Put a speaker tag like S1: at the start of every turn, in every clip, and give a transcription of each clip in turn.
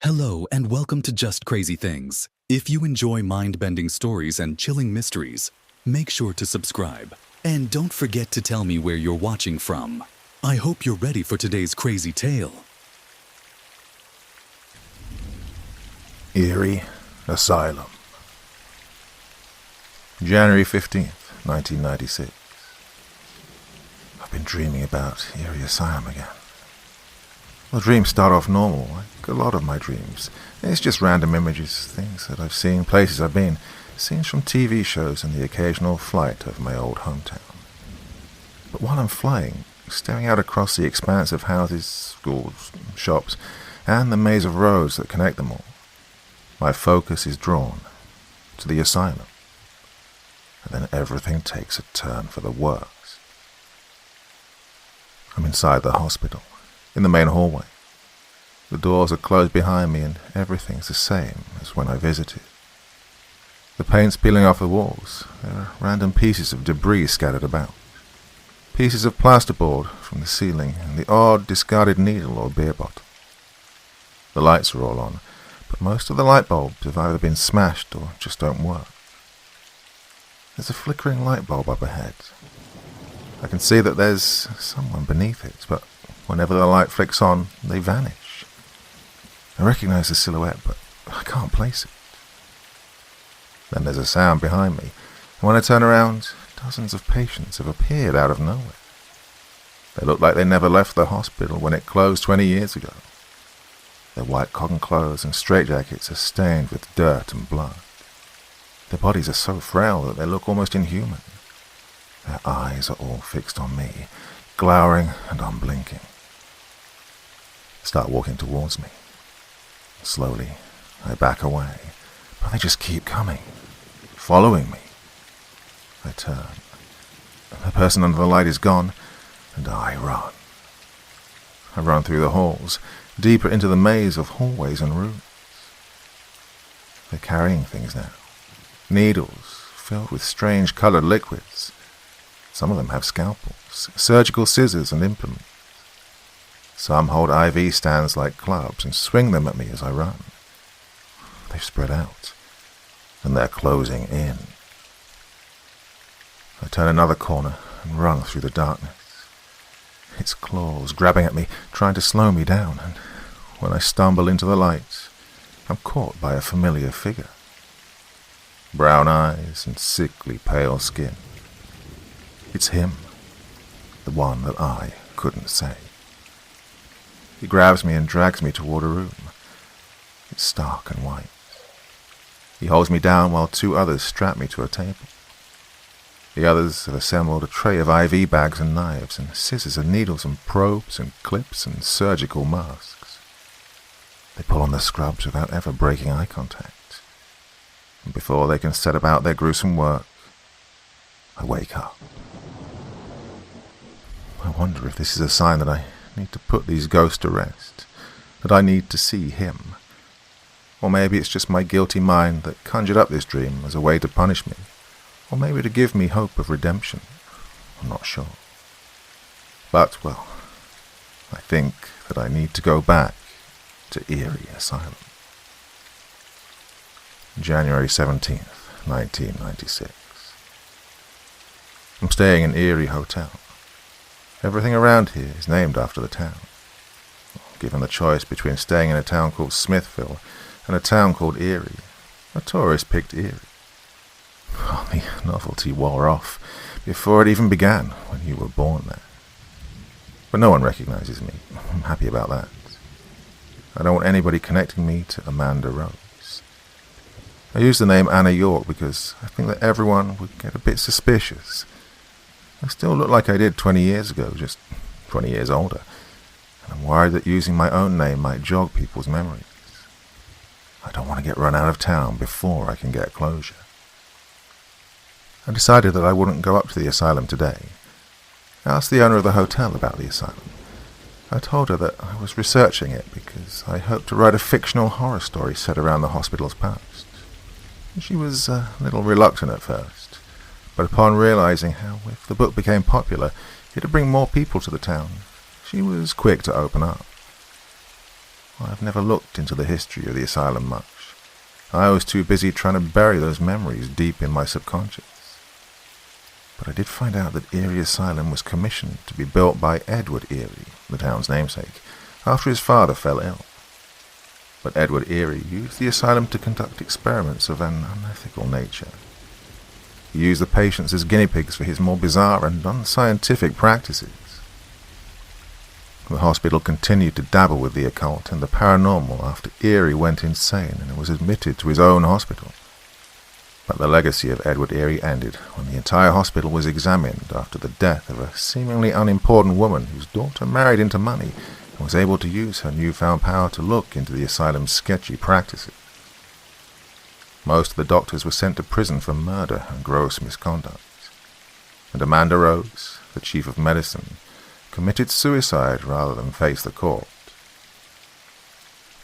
S1: Hello and welcome to Just Crazy Things. If you enjoy mind-bending stories and chilling mysteries, make sure to subscribe. And don't forget to tell me where you're watching from. I hope you're ready for today's crazy tale.
S2: Eerie Asylum. January 15th, 1996. I've been dreaming about Eerie Asylum again. The dreams start off normal, like a lot of my dreams. It's just random images, things that I've seen, places I've been, scenes from TV shows and the occasional flight over my old hometown. But while I'm flying, staring out across the expanse of houses, schools, shops, and the maze of roads that connect them all, my focus is drawn to the asylum. And then everything takes a turn for the worse. I'm inside the hospital, in the main hallway. The doors are closed behind me and everything's the same as when I visited. The paint's peeling off the walls. There are random pieces of debris scattered about. Pieces of plasterboard from the ceiling and the odd discarded needle or beer bottle. The lights are all on, but most of the light bulbs have either been smashed or just don't work. There's a flickering light bulb up ahead. I can see that there's someone beneath it, but whenever the light flicks on, they vanish. I recognize the silhouette, but I can't place it. Then there's a sound behind me, and when I turn around, dozens of patients have appeared out of nowhere. They look like they never left the hospital when it closed 20 years ago. Their white cotton clothes and straitjackets are stained with dirt and blood. Their bodies are so frail that they look almost inhuman. Their eyes are all fixed on me, glowering and unblinking. They start walking towards me. Slowly, I back away, but they just keep coming, following me. I turn. The person under the light is gone, and I run. I run through the halls, deeper into the maze of hallways and rooms. They're carrying things now. Needles filled with strange colored liquids. Some of them have scalpels, surgical scissors and implements. Some hold IV stands like clubs and swing them at me as I run. They've spread out, and they're closing in. I turn another corner and run through the darkness. Its claws grabbing at me, trying to slow me down, and when I stumble into the light, I'm caught by a familiar figure. Brown eyes and sickly pale skin. It's him, the one that I couldn't say. He grabs me and drags me toward a room. It's stark and white. He holds me down while two others strap me to a table. The others have assembled a tray of IV bags and knives and scissors and needles and probes and clips and surgical masks. They pull on the scrubs without ever breaking eye contact. And before they can set about their gruesome work, I wake up. I wonder if this is a sign that I need to put these ghosts to rest, that I need to see him. Or maybe it's just my guilty mind that conjured up this dream as a way to punish me, or maybe to give me hope of redemption. I'm not sure. But, well, I think that I need to go back to Eerie Asylum. January 17th, 1996. I'm staying in Eerie Hotel. Everything around here is named after the town. Given the choice between staying in a town called Smithville and a town called Eerie, a tourist picked Eerie. Oh, the novelty wore off before it even began when you were born there. But no one recognizes me. I'm happy about that. I don't want anybody connecting me to Amanda Rose. I use the name Anna York because I think that everyone would get a bit suspicious. I still look like I did 20 years ago, just 20 years older, and I'm worried that using my own name might jog people's memories. I don't want to get run out of town before I can get closure. I decided that I wouldn't go up to the asylum today. I asked the owner of the hotel about the asylum. I told her that I was researching it because I hoped to write a fictional horror story set around the hospital's past. She was a little reluctant at first, but upon realizing how if the book became popular, it'd bring more people to the town, she was quick to open up. I've never looked into the history of the asylum much. I was too busy trying to bury those memories deep in my subconscious. But I did find out that Eerie Asylum was commissioned to be built by Edward Eerie, the town's namesake, after his father fell ill. But Edward Eerie used the asylum to conduct experiments of an unethical nature. He used the patients as guinea pigs for his more bizarre and unscientific practices. The hospital continued to dabble with the occult and the paranormal after Eerie went insane and was admitted to his own hospital. But the legacy of Edward Eerie ended when the entire hospital was examined after the death of a seemingly unimportant woman whose daughter married into money and was able to use her newfound power to look into the asylum's sketchy practices. Most of the doctors were sent to prison for murder and gross misconduct. And Amanda Rose, the chief of medicine, committed suicide rather than face the court.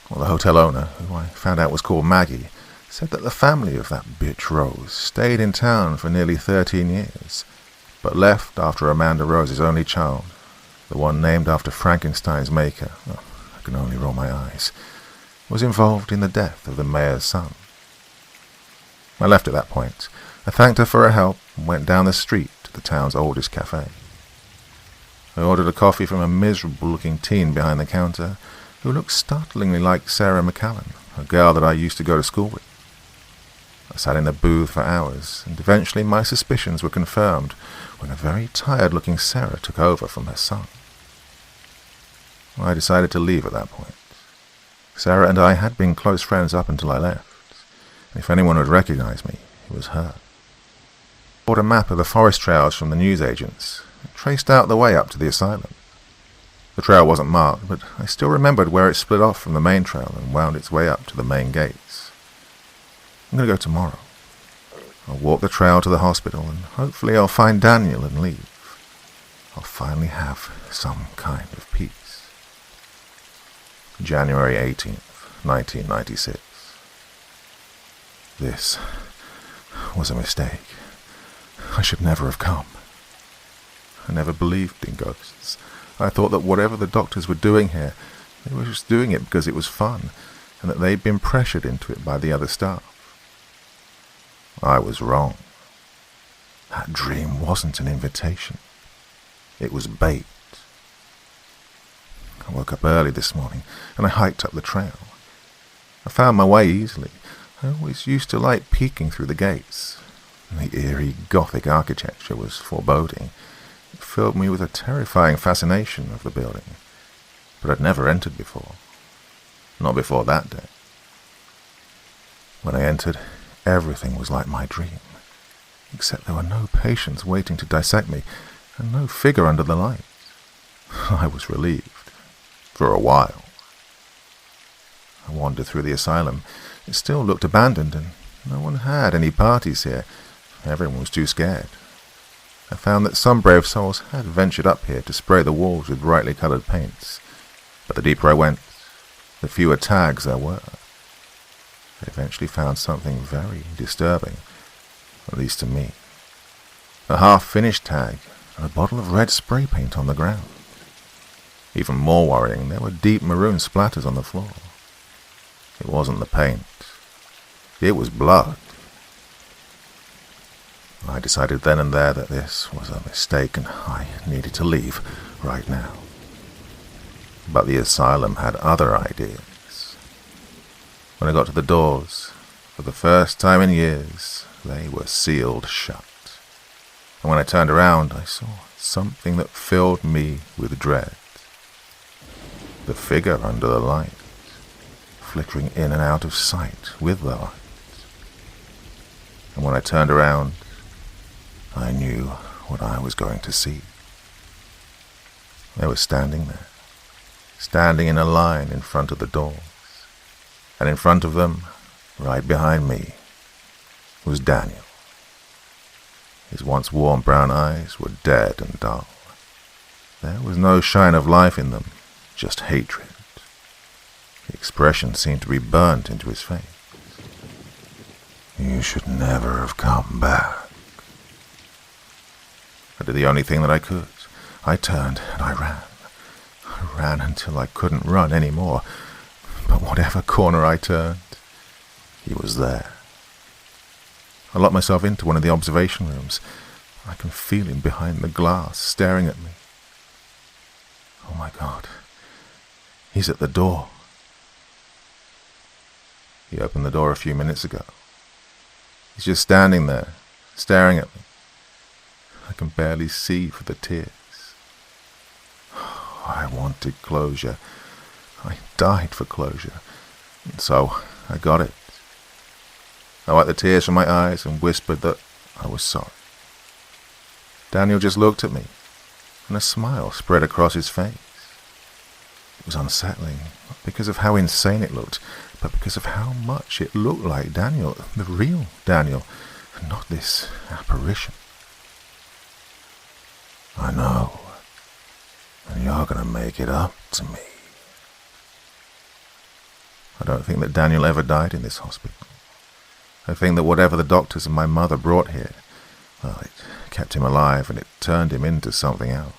S2: Well, the hotel owner, who I found out was called Maggie, said that the family of that bitch Rose stayed in town for nearly 13 years, but left after Amanda Rose's only child, the one named after Frankenstein's maker, I can only roll my eyes, was involved in the death of the mayor's son. I left at that point. I thanked her for her help and went down the street to the town's oldest cafe. I ordered a coffee from a miserable-looking teen behind the counter who looked startlingly like Sarah McCallan, a girl that I used to go to school with. I sat in the booth for hours, and eventually my suspicions were confirmed when a very tired-looking Sarah took over from her son. I decided to leave at that point. Sarah and I had been close friends up until I left. If anyone would recognize me, it was her. I bought a map of the forest trails from the newsagents and traced out the way up to the asylum. The trail wasn't marked, but I still remembered where it split off from the main trail and wound its way up to the main gates. I'm going to go tomorrow. I'll walk the trail to the hospital and hopefully I'll find Daniel and leave. I'll finally have some kind of peace. January 18th, 1996. This was a mistake. I should never have come. I never believed in ghosts. I thought that whatever the doctors were doing here, they were just doing it because it was fun, and that they'd been pressured into it by the other staff. I was wrong. That dream wasn't an invitation. It was bait. I woke up early this morning, and I hiked up the trail. I found my way easily. I always used to like peeking through the gates. The eerie Gothic architecture was foreboding. It filled me with a terrifying fascination of the building, but I'd never entered before. Not before that day. When I entered, everything was like my dream, except there were no patients waiting to dissect me, and no figure under the light. I was relieved. For a while. I wandered through the asylum. It still looked abandoned, and no one had any parties here. Everyone was too scared. I found that some brave souls had ventured up here to spray the walls with brightly coloured paints, but the deeper I went, the fewer tags there were. I eventually found something very disturbing, at least to me. A half-finished tag and a bottle of red spray paint on the ground. Even more worrying, there were deep maroon splatters on the floor. It wasn't the paint. It was blood. I decided then and there that this was a mistake and I needed to leave right now. But the asylum had other ideas. When I got to the doors, for the first time in years, they were sealed shut. And when I turned around, I saw something that filled me with dread. The figure under the light, flickering in and out of sight with the light. And when I turned around, I knew what I was going to see. They were standing there, standing in a line in front of the doors. And in front of them, right behind me, was Daniel. His once warm brown eyes were dead and dull. There was no shine of life in them, just hatred. The expression seemed to be burnt into his face. You should never have come back. I did the only thing that I could. I turned and I ran. I ran until I couldn't run any more. But whatever corner I turned, he was there. I locked myself into one of the observation rooms. I can feel him behind the glass, staring at me. Oh my God, he's at the door. He opened the door a few minutes ago. He's just standing there, staring at me. I can barely see for the tears. I wanted closure. I died for closure. And so I got it. I wiped the tears from my eyes and whispered that I was sorry. Daniel just looked at me, and a smile spread across his face. It was unsettling, not because of how insane it looked, but because of how much it looked like Daniel, the real Daniel, and not this apparition. I know, and you're going to make it up to me. I don't think that Daniel ever died in this hospital. I think that whatever the doctors and my mother brought here, well, it kept him alive and it turned him into something else.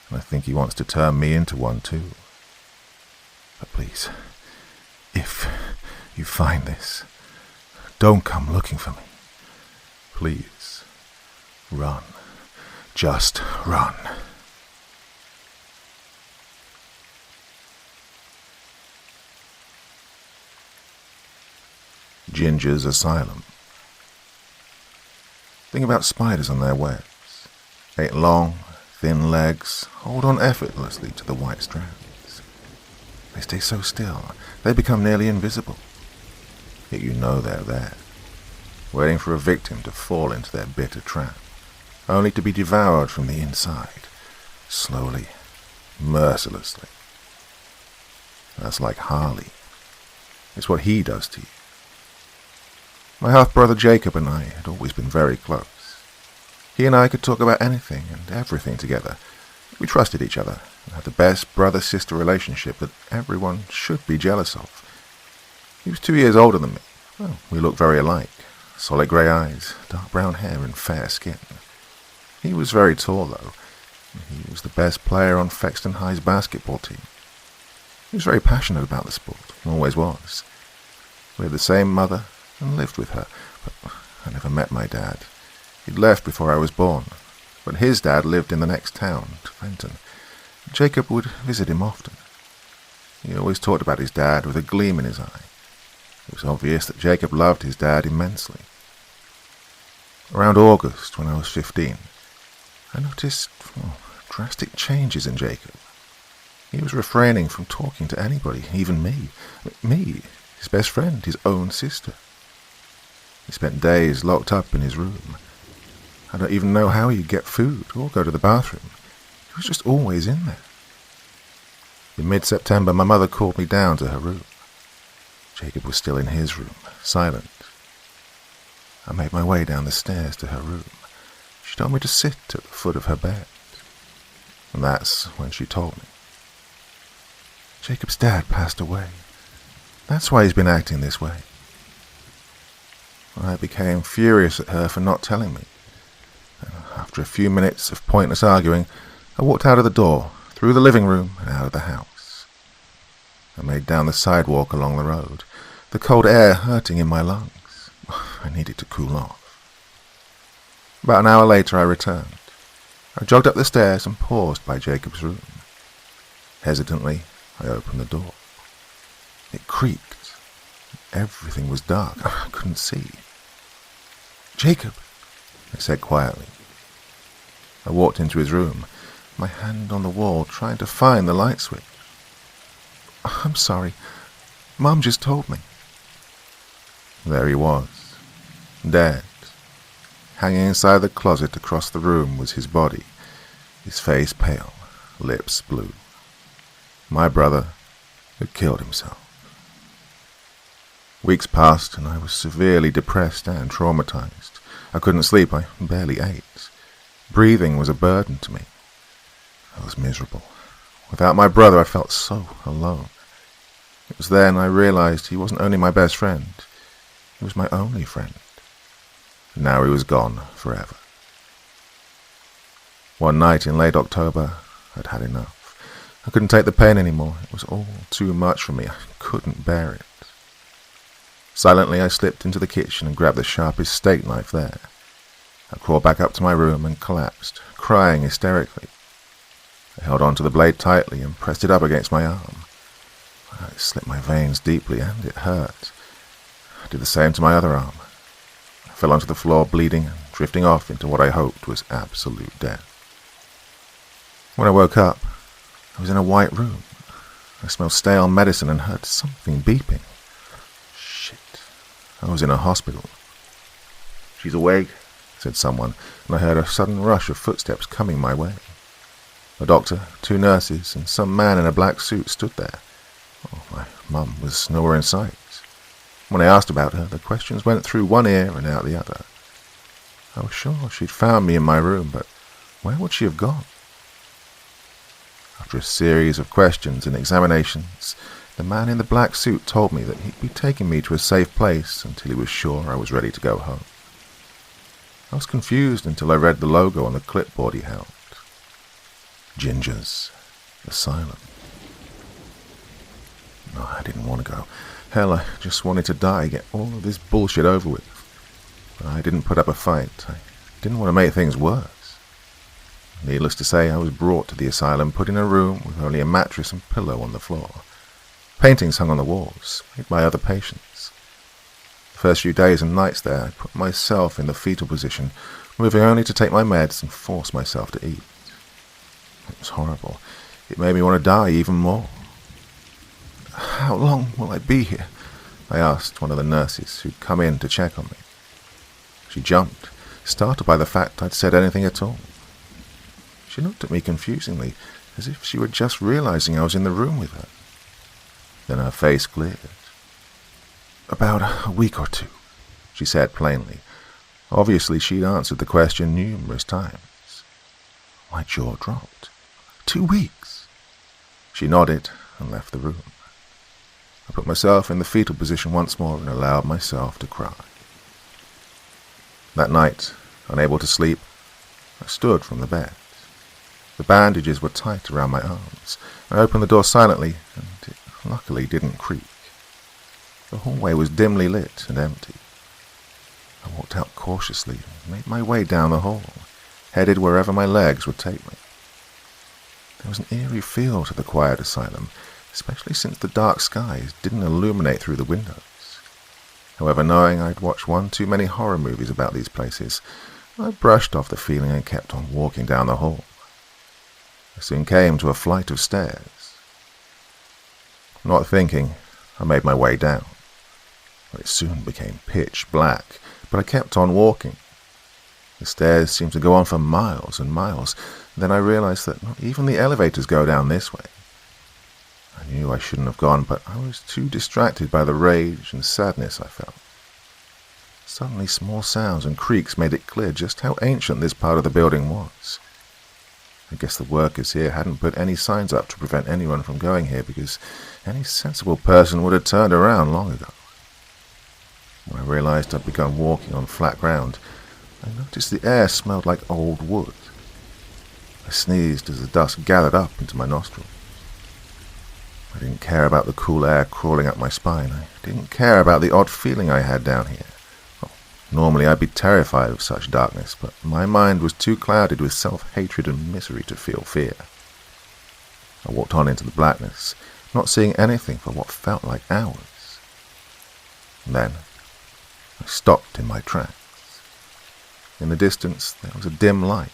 S2: And I think he wants to turn me into one too. But please, if you find this, don't come looking for me. Please, run. Just run. Ginger's Asylum. Think about spiders on their webs. 8 long, thin legs hold on effortlessly to the white strands. They stay so still, they become nearly invisible. Yet you know they're there, waiting for a victim to fall into their bitter trap, only to be devoured from the inside, slowly, mercilessly. That's like Harley. It's what he does to you. My half-brother Jacob and I had always been very close. He and I could talk about anything and everything together. We trusted each other and had the best brother-sister relationship that everyone should be jealous of. He was 2 years older than me. Well, we looked very alike. Solid grey eyes, dark brown hair and fair skin. He was very tall, though. He was the best player on Fexton High's basketball team. He was very passionate about the sport, always was. We had the same mother and lived with her, but I never met my dad. He'd left before I was born, but his dad lived in the next town, Fenton. Jacob would visit him often. He always talked about his dad with a gleam in his eye. It was obvious that Jacob loved his dad immensely. Around August, when I was 15, I noticed drastic changes in Jacob. He was refraining from talking to anybody, even me. Me, his best friend, his own sister. He spent days locked up in his room. I don't even know how he'd get food or go to the bathroom. He was just always in there. In mid-September, my mother called me down to her room. Jacob was still in his room, silent. I made my way down the stairs to her room. She told me to sit at the foot of her bed. And that's when she told me. Jacob's dad passed away. That's why he's been acting this way. I became furious at her for not telling me. After a few minutes of pointless arguing, I walked out of the door, through the living room and out of the house. I made down the sidewalk along the road, the cold air hurting in my lungs. I needed to cool off. About an hour later I returned. I jogged up the stairs and paused by Jacob's room. Hesitantly, I opened the door. It creaked. Everything was dark. I couldn't see. "Jacob," I said quietly. I walked into his room, my hand on the wall, trying to find the light switch. "I'm sorry. Mom just told me." There he was, dead. Hanging inside the closet across the room was his body, his face pale, lips blue. My brother had killed himself. Weeks passed and I was severely depressed and traumatized. I couldn't sleep, I barely ate. Breathing was a burden to me. I was miserable. Without my brother I felt so alone. It was then I realized he wasn't only my best friend, he was my only friend. And now he was gone forever. One night in late October, I'd had enough. I couldn't take the pain anymore. It was all too much for me. I couldn't bear it. Silently, I slipped into the kitchen and grabbed the sharpest steak knife there. I crawled back up to my room and collapsed, crying hysterically. I held onto the blade tightly and pressed it up against my arm. It slit my veins deeply and it hurt. I did the same to my other arm. I fell onto the floor bleeding and drifting off into what I hoped was absolute death. When I woke up, I was in a white room. I smelled stale medicine and heard something beeping. Shit. I was in a hospital. "She's awake," said someone, and I heard a sudden rush of footsteps coming my way. A doctor, 2 nurses, and some man in a black suit stood there. Oh, my mum was nowhere in sight. When I asked about her, the questions went through one ear and out the other. I was sure she'd found me in my room, but where would she have gone? After a series of questions and examinations, the man in the black suit told me that he'd be taking me to a safe place until he was sure I was ready to go home. I was confused until I read the logo on the clipboard he held. Ginger's Asylum. No, I didn't want to go. Hell, I just wanted to die, get all of this bullshit over with. But I didn't put up a fight. I didn't want to make things worse. Needless to say, I was brought to the asylum, put in a room with only a mattress and pillow on the floor. Paintings hung on the walls, made by other patients. The first few days and nights there, I put myself in the fetal position, moving only to take my meds and force myself to eat. It was horrible. It made me want to die even more. "How long will I be here?" I asked one of the nurses who'd come in to check on me. She jumped, startled by the fact I'd said anything at all. She looked at me confusingly, as if she were just realizing I was in the room with her. Then her face cleared. "About a week or 2, she said plainly. Obviously, she'd answered the question numerous times. My jaw dropped. 2 weeks? She nodded and left the room. I put myself in the fetal position once more and allowed myself to cry. That night, unable to sleep, I stood from the bed. The bandages were tight around my arms. I opened the door silently, and it luckily didn't creak. The hallway was dimly lit and empty. I walked out cautiously and made my way down the hall, headed wherever my legs would take me. There was an eerie feel to the quiet asylum, especially since the dark skies didn't illuminate through the windows. However, knowing I'd watched one too many horror movies about these places, I brushed off the feeling and kept on walking down the hall. I soon came to a flight of stairs. Not thinking, I made my way down. It soon became pitch black, but I kept on walking. The stairs seemed to go on for miles and miles. Then I realized that not even the elevators go down this way. I knew I shouldn't have gone, but I was too distracted by the rage and sadness I felt. Suddenly, small sounds and creaks made it clear just how ancient this part of the building was. I guess the workers here hadn't put any signs up to prevent anyone from going here, because any sensible person would have turned around long ago. When I realized I'd begun walking on flat ground, I noticed the air smelled like old wood. I sneezed as the dust gathered up into my nostrils. I didn't care about the cool air crawling up my spine. I didn't care about the odd feeling I had down here. Well, normally I'd be terrified of such darkness, but my mind was too clouded with self-hatred and misery to feel fear. I walked on into the blackness, not seeing anything for what felt like hours. And then I stopped in my tracks. In the distance, there was a dim light.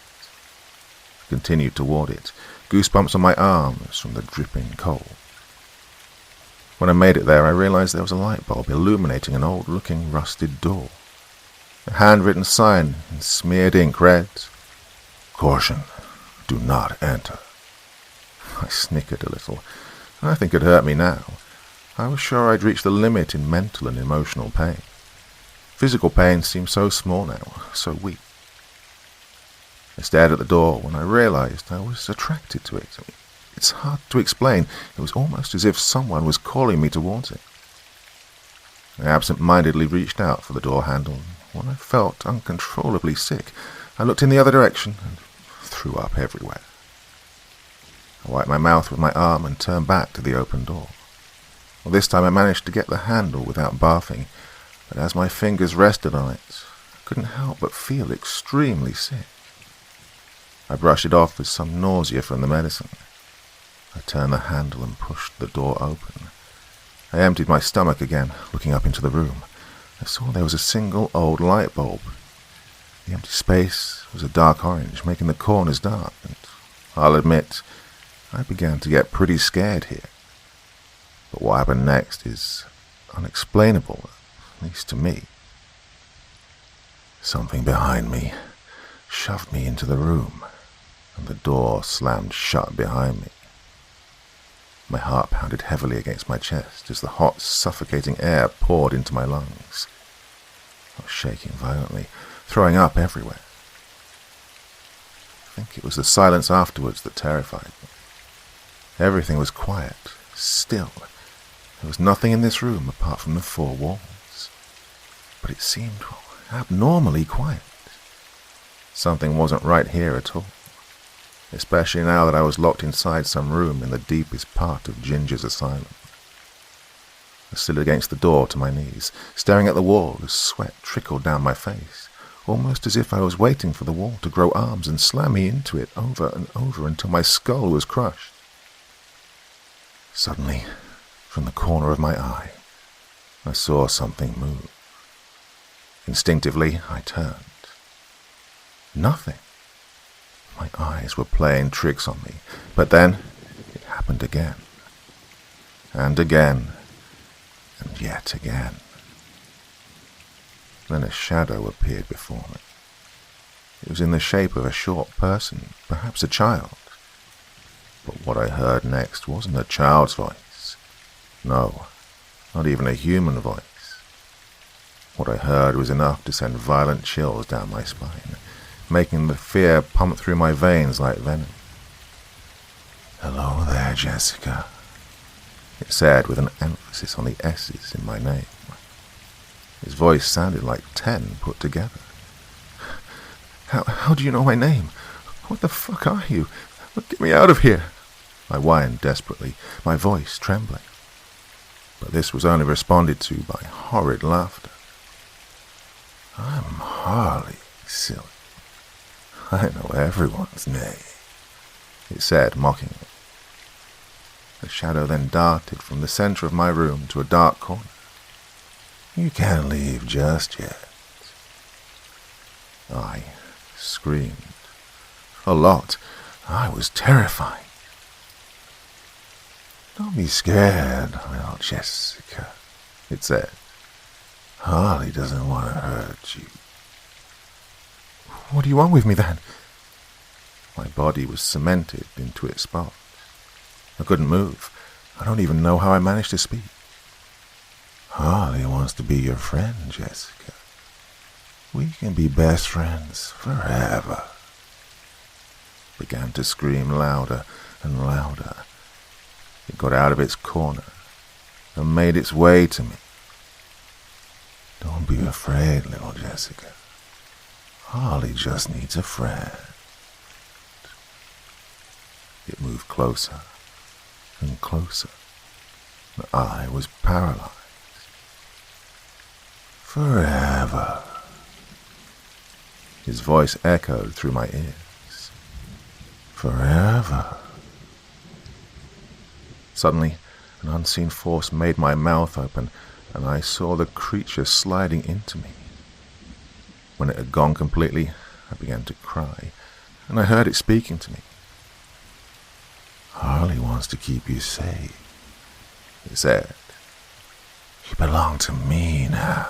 S2: I continued toward it, goosebumps on my arms from the dripping cold. When I made it there, I realized there was a light bulb illuminating an old-looking rusted door. A handwritten sign in smeared ink read, "Caution, do not enter." I snickered a little. I think it hurt me now. I was sure I'd reached the limit in mental and emotional pain. Physical pain seemed so small now, so weak. I stared at the door when I realized I was attracted to it. It's hard to explain. It was almost as if someone was calling me towards it. I absent-mindedly reached out for the door handle. When I felt uncontrollably sick, I looked in the other direction and threw up everywhere. I wiped my mouth with my arm and turned back to the open door. Well, this time I managed to get the handle without barfing, but as my fingers rested on it, I couldn't help but feel extremely sick. I brushed it off with some nausea from the medicine. I turned the handle and pushed the door open. I emptied my stomach again, looking up into the room. I saw there was a single old light bulb. The empty space was a dark orange, making the corners dark, and I'll admit, I began to get pretty scared here. But what happened next is unexplainable, at least to me. Something behind me shoved me into the room, and the door slammed shut behind me. My heart pounded heavily against my chest as the hot, suffocating air poured into my lungs. I was shaking violently, throwing up everywhere. I think it was the silence afterwards that terrified me. Everything was quiet, still. There was nothing in this room apart from the four walls. But it seemed abnormally quiet. Something wasn't right here at all, especially now that I was locked inside some room in the deepest part of Ginger's asylum. I stood against the door to my knees, staring at the wall as sweat trickled down my face, almost as if I was waiting for the wall to grow arms and slam me into it over and over until my skull was crushed. Suddenly, from the corner of my eye, I saw something move. Instinctively, I turned. Nothing. My eyes were playing tricks on me, but then it happened again. And again. And yet again. Then a shadow appeared before me. It was in the shape of a short person, perhaps a child. But what I heard next wasn't a child's voice. No, not even a human voice. What I heard was enough to send violent chills down my spine, making the fear pump through my veins like venom. "Hello there, Jessica," it said with an emphasis on the S's in my name. His voice sounded like 10 put together. How do you know my name? What the fuck are you? Get me out of here!" I whined desperately, my voice trembling. But this was only responded to by horrid laughter. "I'm Harley, silly. I know everyone's name," it said mockingly. The shadow then darted from the center of my room to a dark corner. "You can't leave just yet." I screamed. A lot. I was terrified. "Don't be scared, little Jessica," it said. "Harley doesn't want to hurt you." "What do you want with me, then?" My body was cemented into its spot. I couldn't move. I don't even know how I managed to speak. "Harley wants to be your friend, Jessica. We can be best friends forever." It began to scream louder and louder. It got out of its corner and made its way to me. "Don't be afraid, little Jessica. Harley just needs a friend." It moved closer and closer. I was paralyzed. "Forever." His voice echoed through my ears. "Forever." Suddenly, an unseen force made my mouth open, and I saw the creature sliding into me. When it had gone completely, I began to cry, and I heard it speaking to me. "Harley wants to keep you safe," it said. "You belong to me now."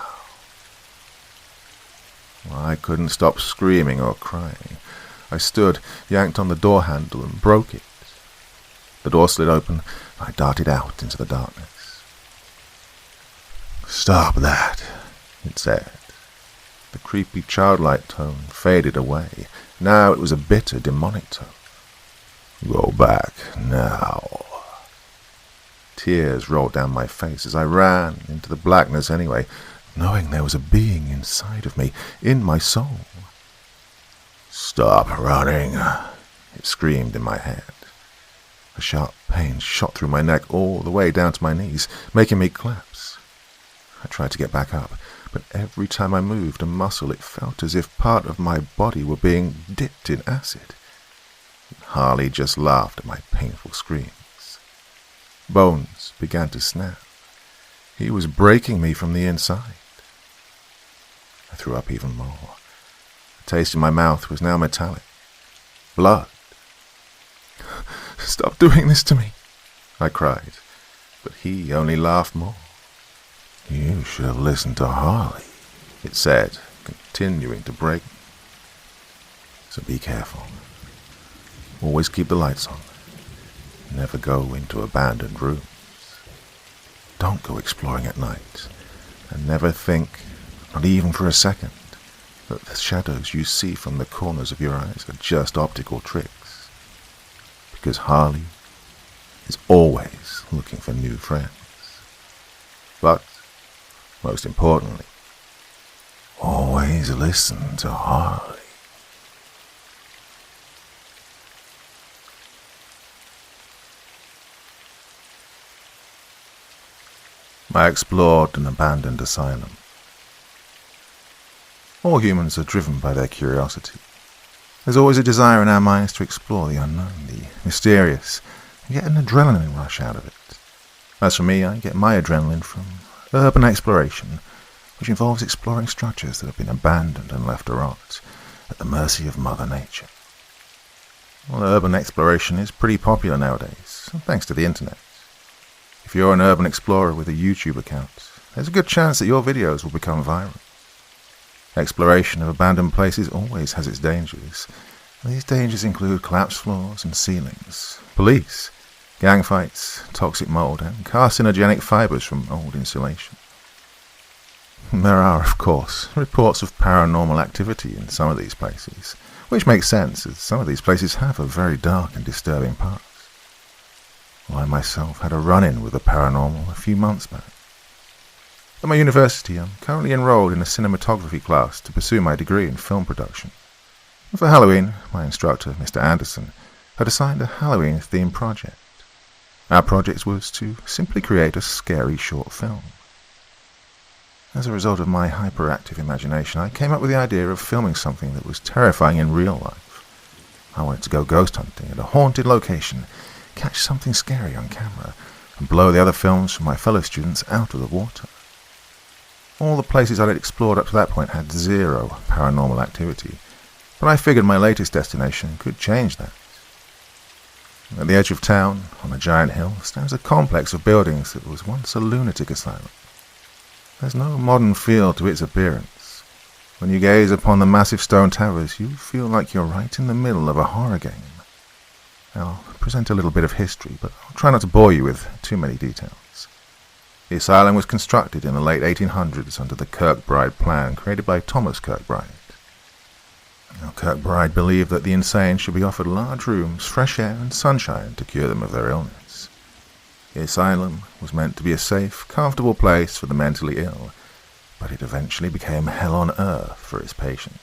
S2: I couldn't stop screaming or crying. I stood, yanked on the door handle, and broke it. The door slid open. I darted out into the darkness. "Stop that," it said. The creepy childlike tone faded away. Now it was a bitter, demonic tone. "Go back now." Tears rolled down my face as I ran into the blackness anyway, knowing there was a being inside of me, in my soul. "Stop running," it screamed in my head. A sharp pain shot through my neck all the way down to my knees, making me collapse. I tried to get back up, but every time I moved a muscle, it felt as if part of my body were being dipped in acid. Harley just laughed at my painful screams. Bones began to snap. He was breaking me from the inside. I threw up even more. The taste in my mouth was now metallic. Blood. "Stop doing this to me," I cried, but he only laughed more. "You should have listened to Harley," it said, continuing to break me. "So be careful. Always keep the lights on. Never go into abandoned rooms. Don't go exploring at night, and never think, not even for a second, that the shadows you see from the corners of your eyes are just optical tricks. Because Harley is always looking for new friends. But, most importantly, always listen to Harley." I explored an abandoned asylum. All humans are driven by their curiosity. There's always a desire in our minds to explore the unknown, the mysterious, and get an adrenaline rush out of it. As for me, I get my adrenaline from urban exploration, which involves exploring structures that have been abandoned and left to rot, at the mercy of Mother Nature. Well, urban exploration is pretty popular nowadays, thanks to the internet. If you're an urban explorer with a YouTube account, there's a good chance that your videos will become viral. Exploration of abandoned places always has its dangers. These dangers include collapsed floors and ceilings, police, gang fights, toxic mold, and carcinogenic fibers from old insulation. There are, of course, reports of paranormal activity in some of these places, which makes sense as some of these places have a very dark and disturbing past. I myself had a run-in with the paranormal a few months back. At my university, I'm currently enrolled in a cinematography class to pursue my degree in film production. For Halloween, my instructor, Mr. Anderson, had assigned a Halloween-themed project. Our project was to simply create a scary short film. As a result of my hyperactive imagination, I came up with the idea of filming something that was terrifying in real life. I wanted to go ghost hunting at a haunted location, catch something scary on camera, and blow the other films from my fellow students out of the water. All the places I had explored up to that point had zero paranormal activity, but I figured my latest destination could change that. At the edge of town, on a giant hill, stands a complex of buildings that was once a lunatic asylum. There's no modern feel to its appearance. When you gaze upon the massive stone towers, you feel like you're right in the middle of a horror game. I'll present a little bit of history, but I'll try not to bore you with too many details. The asylum was constructed in the late 1800s under the Kirkbride plan created by Thomas Kirkbride. Now, Kirkbride believed that the insane should be offered large rooms, fresh air and sunshine to cure them of their illness. The asylum was meant to be a safe, comfortable place for the mentally ill, but it eventually became hell on earth for its patients.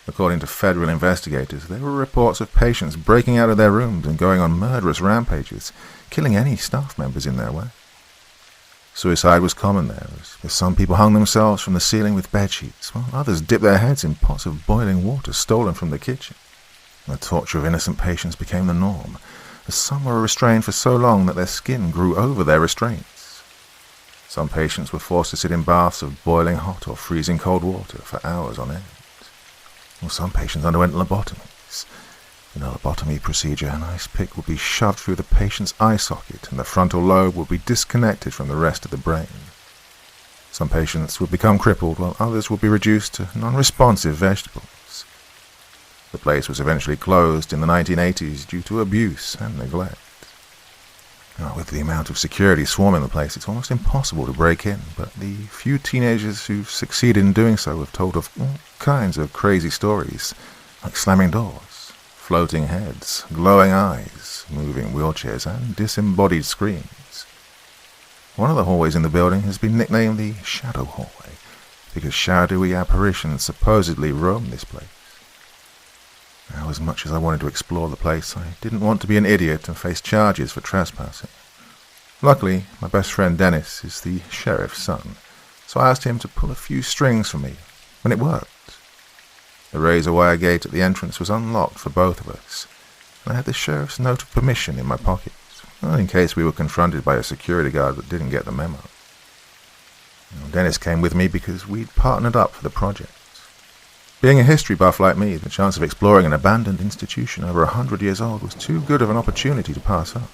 S2: According to federal investigators, there were reports of patients breaking out of their rooms and going on murderous rampages, killing any staff members in their way. Suicide was common there, as some people hung themselves from the ceiling with bedsheets, while others dipped their heads in pots of boiling water stolen from the kitchen. The torture of innocent patients became the norm, as some were restrained for so long that their skin grew over their restraints. Some patients were forced to sit in baths of boiling hot or freezing cold water for hours on end. Well, some patients underwent lobotomies. In a lobotomy procedure, an ice pick would be shoved through the patient's eye socket and the frontal lobe would be disconnected from the rest of the brain. Some patients would become crippled, while others would be reduced to non-responsive vegetables. The place was eventually closed in the 1980s due to abuse and neglect. Now, with the amount of security swarming the place, it's almost impossible to break in, but the few teenagers who've succeeded in doing so have told of all kinds of crazy stories, like slamming doors, floating heads, glowing eyes, moving wheelchairs, and disembodied screams. One of the hallways in the building has been nicknamed the Shadow Hallway, because shadowy apparitions supposedly roam this place. Now, as much as I wanted to explore the place, I didn't want to be an idiot and face charges for trespassing. Luckily, my best friend Dennis is the sheriff's son, so I asked him to pull a few strings for me, and it worked. The razor wire gate at the entrance was unlocked for both of us, and I had the sheriff's note of permission in my pocket, in case we were confronted by a security guard that didn't get the memo. Dennis came with me because we'd partnered up for the project. Being a history buff like me, the chance of exploring an abandoned institution over 100 years old was too good of an opportunity to pass up.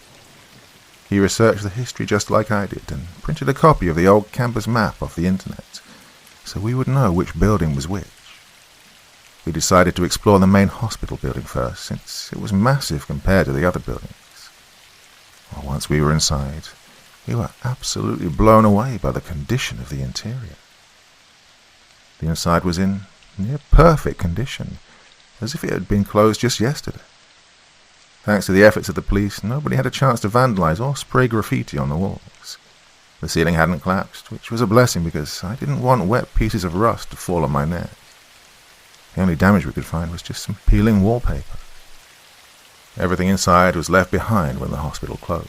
S2: He researched the history just like I did and printed a copy of the old campus map off the internet, so we would know which building was which. We decided to explore the main hospital building first, since it was massive compared to the other buildings. Once we were inside, we were absolutely blown away by the condition of the interior. The inside was in near perfect condition, as if it had been closed just yesterday. Thanks to the efforts of the police, nobody had a chance to vandalize or spray graffiti on the walls. The ceiling hadn't collapsed, which was a blessing because I didn't want wet pieces of rust to fall on my neck. The only damage we could find was just some peeling wallpaper. Everything inside was left behind when the hospital closed.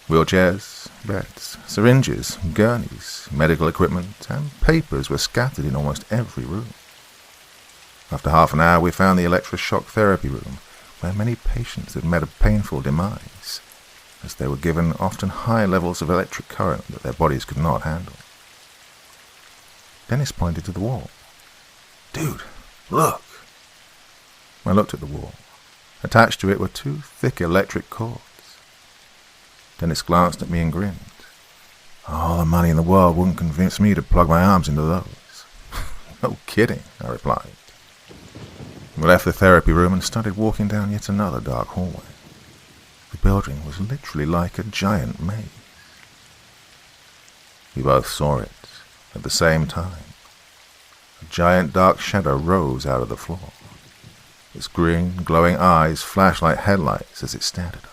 S2: Wheelchairs, beds, syringes, gurneys, medical equipment, and papers were scattered in almost every room. After half an hour, we found the electroshock therapy room, where many patients had met a painful demise, as they were given often high levels of electric current that their bodies could not handle. Dennis pointed to the wall. "Dude, look!" I looked at the wall. Attached to it were 2 thick electric cords. Dennis glanced at me and grinned. "All the money in the world wouldn't convince me to plug my arms into those." "No kidding," I replied. We left the therapy room and started walking down yet another dark hallway. The building was literally like a giant maze. We both saw it at the same time. A giant dark shadow rose out of the floor. Its green, glowing eyes flashed like headlights as it stared at us.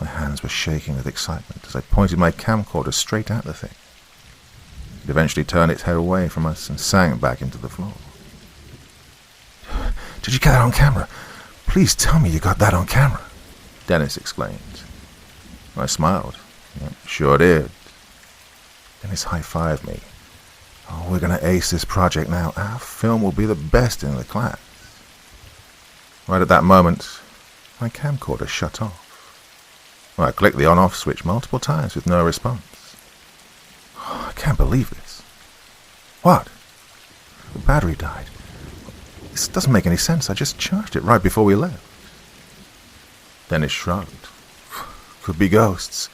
S2: My hands were shaking with excitement as I pointed my camcorder straight at the thing. It eventually turned its head away from us and sank back into the floor. "Did you get that on camera? Please tell me you got that on camera," Dennis exclaimed. I smiled. "Sure did." Dennis high-fived me. "Oh, we're going to ace this project now. Our film will be the best in the class." Right at that moment, my camcorder shut off. I clicked the on-off switch multiple times with no response. "I can't believe this." "What?" "The battery died. This doesn't make any sense. I just charged it right before we left." Dennis shrugged. "Could be ghosts.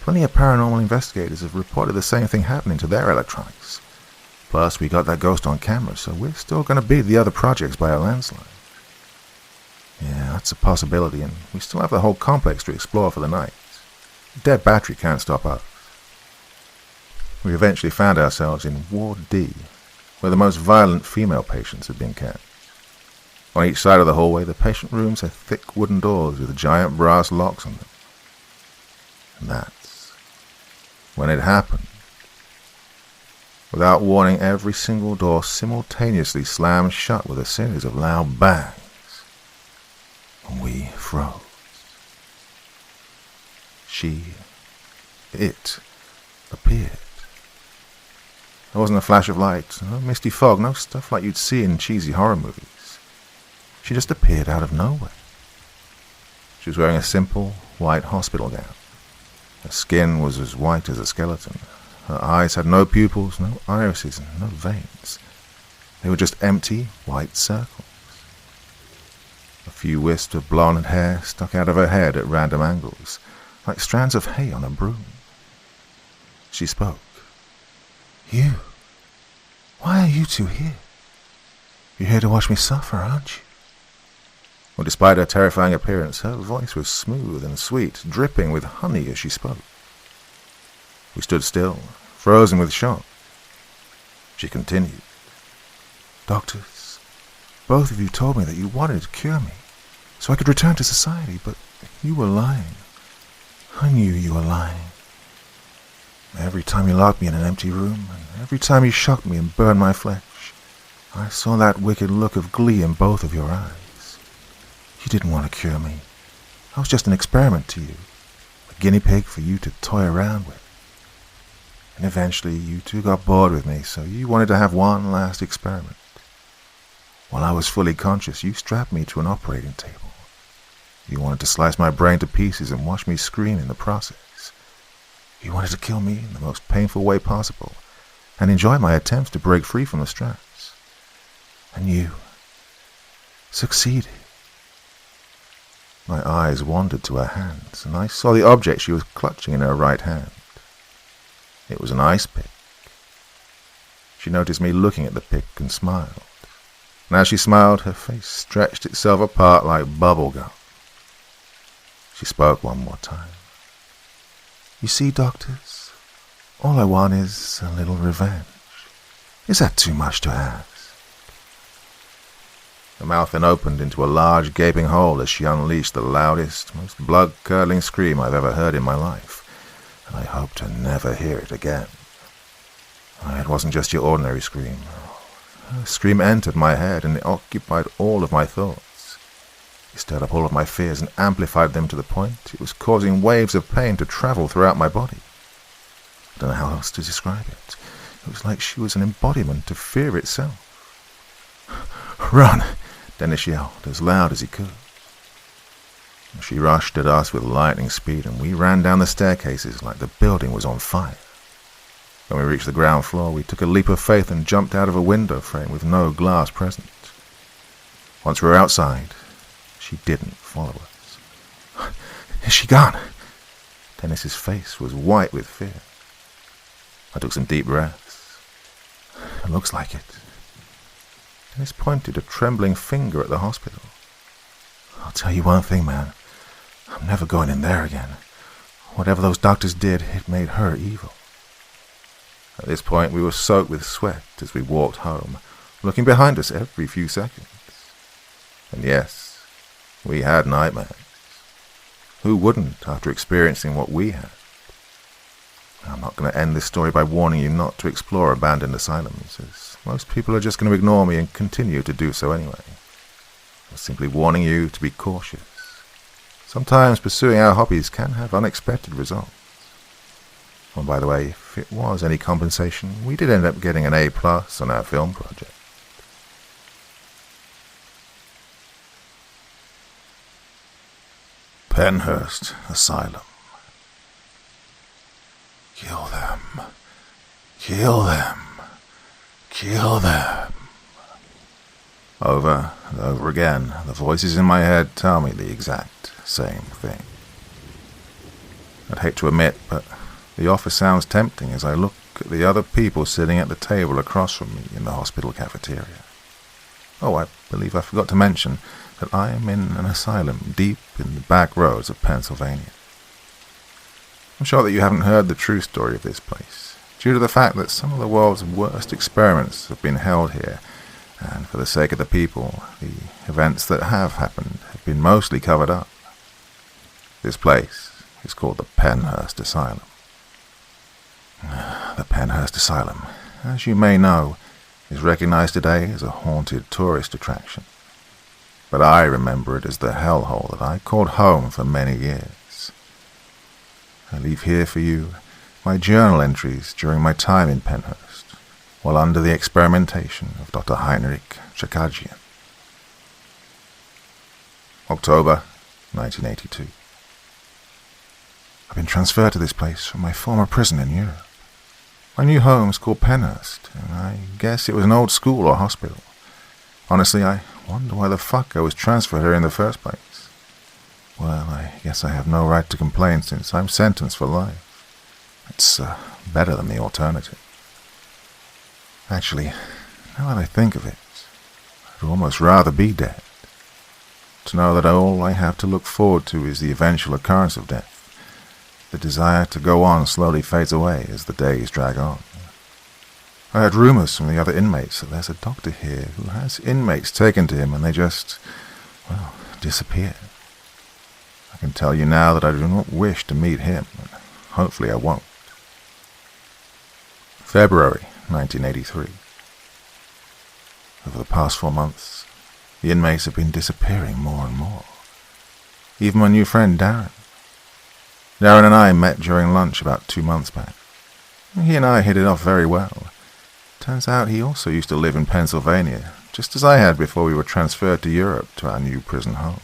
S2: Plenty of paranormal investigators have reported the same thing happening to their electronics. Plus, we got that ghost on camera, so we're still going to beat the other projects by a landslide." "Yeah, that's a possibility, and we still have the whole complex to explore for the night. A dead battery can't stop us." We eventually found ourselves in Ward D, where the most violent female patients had been kept. On each side of the hallway, the patient rooms had thick wooden doors with giant brass locks on them. And that's when it happened. Without warning, every single door simultaneously slammed shut with a series of loud bangs. And we froze. It appeared. There wasn't a flash of light, no misty fog, no stuff like you'd see in cheesy horror movies. She just appeared out of nowhere. She was wearing a simple, white hospital gown. Her skin was as white as a skeleton. Her eyes had no pupils, no irises, and no veins. They were just empty, white circles. A few wisps of blonde hair stuck out of her head at random angles, like strands of hay on a broom. She spoke. "You? Why are you two here? You're here to watch me suffer, aren't you?" Well, despite her terrifying appearance, her voice was smooth and sweet, dripping with honey as she spoke. We stood still, frozen with shock. She continued. "Doctors, both of you told me that you wanted to cure me, so I could return to society, but you were lying. I knew you were lying. Every time you locked me in an empty room, and every time you shocked me and burned my flesh, I saw that wicked look of glee in both of your eyes. You didn't want to cure me. I was just an experiment to you, a guinea pig for you to toy around with. And eventually you two got bored with me, so you wanted to have one last experiment. While I was fully conscious, you strapped me to an operating table. You wanted to slice my brain to pieces and watch me scream in the process. You wanted to kill me in the most painful way possible and enjoy my attempts to break free from the straps. And you succeeded. My eyes wandered to her hands, and I saw the object she was clutching in her right hand. It was an ice pick. She noticed me looking at the pick and smiled. And as she smiled, her face stretched itself apart like bubble gum. She spoke one more time. You see, doctors, all I want is a little revenge. Is that too much to ask? Her mouth then opened into a large gaping hole as she unleashed the loudest, most blood-curdling scream I've ever heard in my life, and I hope to never hear it again. It wasn't just your ordinary scream. Her scream entered my head and it occupied all of my thoughts. It stirred up all of my fears and amplified them to the point it was causing waves of pain to travel throughout my body. I don't know how else to describe it. It was like she was an embodiment of fear itself. "Run!" Dennis yelled as loud as he could. She rushed at us with lightning speed, and we ran down the staircases like the building was on fire. When we reached the ground floor, we took a leap of faith and jumped out of a window frame with no glass present. Once we were outside, she didn't follow us. "Is she gone?" Dennis's face was white with fear. I took some deep breaths. "It looks like it." Dennis pointed a trembling finger at the hospital. "I'll tell you one thing, man. I'm never going in there again. Whatever those doctors did, it made her evil." At this point, we were soaked with sweat as we walked home, looking behind us every few seconds. And yes, we had nightmares. Who wouldn't after experiencing what we had? I'm not going to end this story by warning you not to explore abandoned asylums, as most people are just going to ignore me and continue to do so anyway. I'm simply warning you to be cautious. Sometimes pursuing our hobbies can have unexpected results. Oh, by the way, if it was any compensation, we did end up getting an A+ on our film project. Penhurst Asylum. Kill them. Kill them. Kill them. Over and over again, the voices in my head tell me the exact same thing. I'd hate to admit, but the offer sounds tempting as I look at the other people sitting at the table across from me in the hospital cafeteria. Oh, I believe I forgot to mention that I am in an asylum deep in the back roads of Pennsylvania. I'm sure that you haven't heard the true story of this place, due to the fact that some of the world's worst experiments have been held here, and for the sake of the people, the events that have happened have been mostly covered up. This place is called the Penhurst Asylum. The Penhurst Asylum, as you may know, is recognized today as a haunted tourist attraction. But I remember it as the hellhole that I called home for many years. I leave here for you my journal entries during my time in Penhurst, while under the experimentation of Dr. Heinrich Chakajian. October 1982. I've been transferred to this place from my former prison in Europe. My new home is called Penhurst, and I guess it was an old school or hospital. Honestly, I wonder why the fuck I was transferred here in the first place. Well, I guess I have no right to complain since I'm sentenced for life. It's better than the alternative. Actually, now that I think of it, I'd almost rather be dead. To know that all I have to look forward to is the eventual occurrence of death. The desire to go on slowly fades away as the days drag on. I heard rumors from the other inmates that there's a doctor here who has inmates taken to him and they just, disappear. I can tell you now that I do not wish to meet him, and hopefully I won't. February 1983. Over the past 4 months, the inmates have been disappearing more and more. Even my new friend, Darren. Darren and I met during lunch about 2 months back. He and I hit it off very well. Turns out he also used to live in Pennsylvania, just as I had before we were transferred to Europe to our new prison home.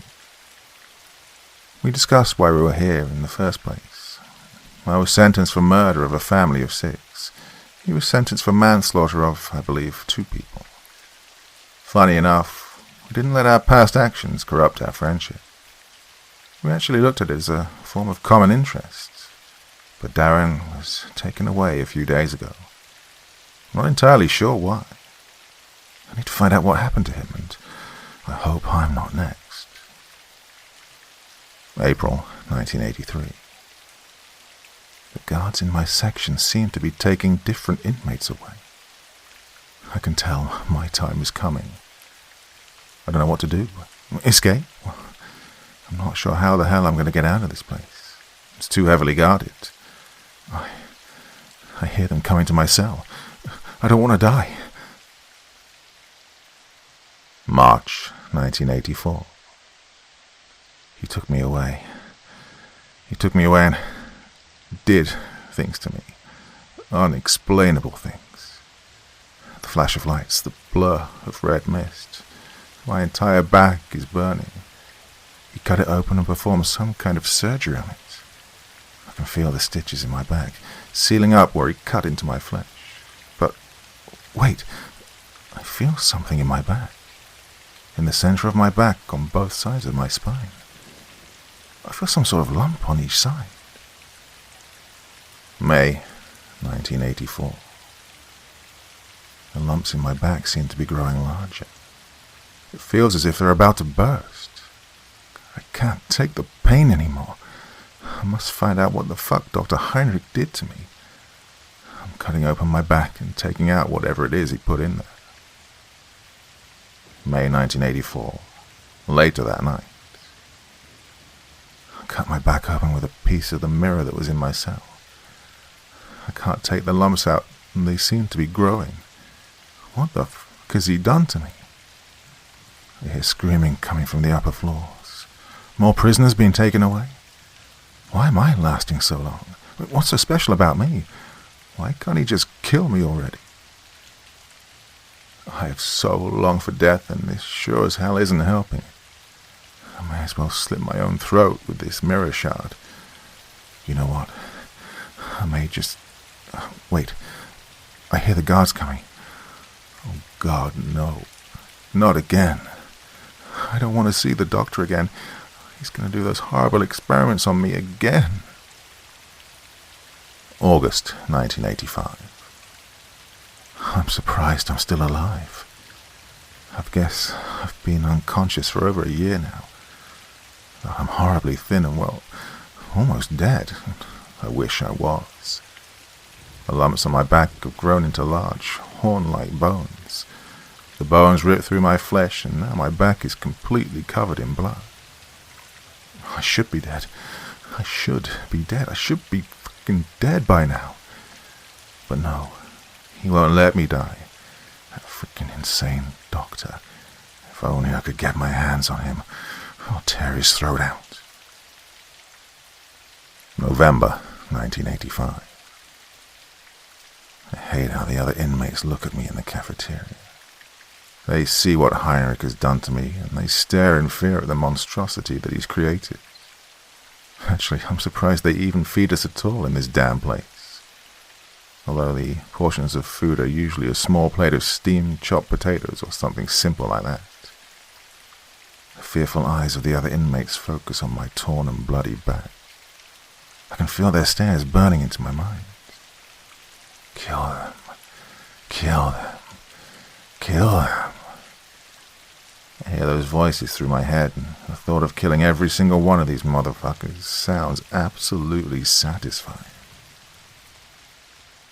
S2: We discussed why we were here in the first place. I was sentenced for murder of a family of 6. He was sentenced for manslaughter of, I believe, 2 people. Funny enough, we didn't let our past actions corrupt our friendship. We actually looked at it as a form of common interest. But Darren was taken away a few days ago. I'm not entirely sure why. I need to find out what happened to him, and I hope I'm not next. April 1983. The guards in my section seem to be taking different inmates away. I can tell my time is coming. I don't know what to do. Escape? Well, I'm not sure how the hell I'm going to get out of this place. It's too heavily guarded. I hear them coming to my cell. I don't want to die. March 1984. He took me away. He took me away and did things to me. Unexplainable things. The flash of lights, the blur of red mist. My entire back is burning. He cut it open and performed some kind of surgery on it. I can feel the stitches in my back, sealing up where he cut into my flesh. But, wait, I feel something in my back. In the center of my back, on both sides of my spine. I feel some sort of lump on each side. May 1984. The lumps in my back seem to be growing larger. It feels as if they're about to burst. I can't take the pain anymore. I must find out what the fuck Dr. Heinrich did to me. I'm cutting open my back and taking out whatever it is he put in there. May 1984. Later that night. I cut my back open with a piece of the mirror that was in my cell. I can't take the lumps out, and they seem to be growing. What the fuck has he done to me? I hear screaming coming from the upper floors. More prisoners being taken away? Why am I lasting so long? What's so special about me? Why can't he just kill me already? I have so longed for death, and this sure as hell isn't helping. I may as well slit my own throat with this mirror shard. You know what? I may just... Wait. I hear the guards coming. Oh God, no. Not again. I don't want to see the doctor again. He's going to do those horrible experiments on me again. August 1985. I'm surprised I'm still alive. I guess I've been unconscious for over a year now. I'm horribly thin and, well, almost dead. I wish I was. The lumps on my back have grown into large, horn-like bones. The bones ripped through my flesh, and now my back is completely covered in blood. I should be dead. I should be dead. I should be fucking dead by now. But no, he won't let me die. That freaking insane doctor. If only I could get my hands on him, I'll tear his throat out. November 1985. I hate how the other inmates look at me in the cafeteria. They see what Heinrich has done to me, and they stare in fear at the monstrosity that he's created. Actually, I'm surprised they even feed us at all in this damn place. Although the portions of food are usually a small plate of steamed chopped potatoes or something simple like that. The fearful eyes of the other inmates focus on my torn and bloody back. I can feel their stares burning into my mind. Kill them. Kill them. Kill them. I hear those voices through my head, and the thought of killing every single one of these motherfuckers sounds absolutely satisfying.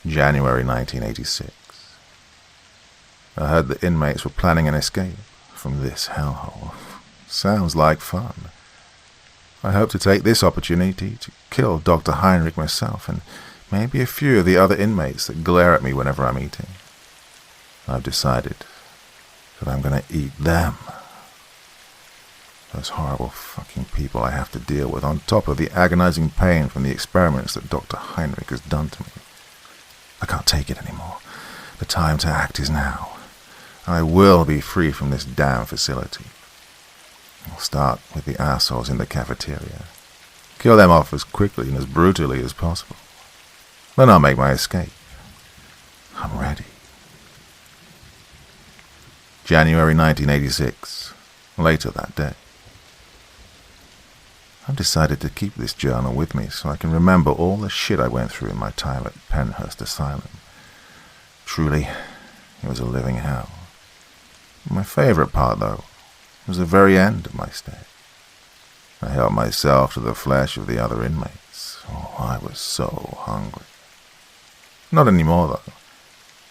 S2: January 1986. I heard the inmates were planning an escape from this hellhole. Sounds like fun. I hope to take this opportunity to kill Dr. Heinrich myself, and maybe a few of the other inmates that glare at me whenever I'm eating. I've decided that I'm going to eat them. Those horrible fucking people I have to deal with, on top of the agonizing pain from the experiments that Dr. Heinrich has done to me. I can't take it anymore. The time to act is now. I will be free from this damn facility. I'll start with the assholes in the cafeteria. Kill them off as quickly and as brutally as possible. Then I'll make my escape. I'm ready. January 1986. Later that day. I've decided to keep this journal with me so I can remember all the shit I went through in my time at Penhurst Asylum. Truly, it was a living hell. My favorite part, though, was the very end of my stay. I helped myself to the flesh of the other inmates. Oh, I was so hungry. Not anymore, though.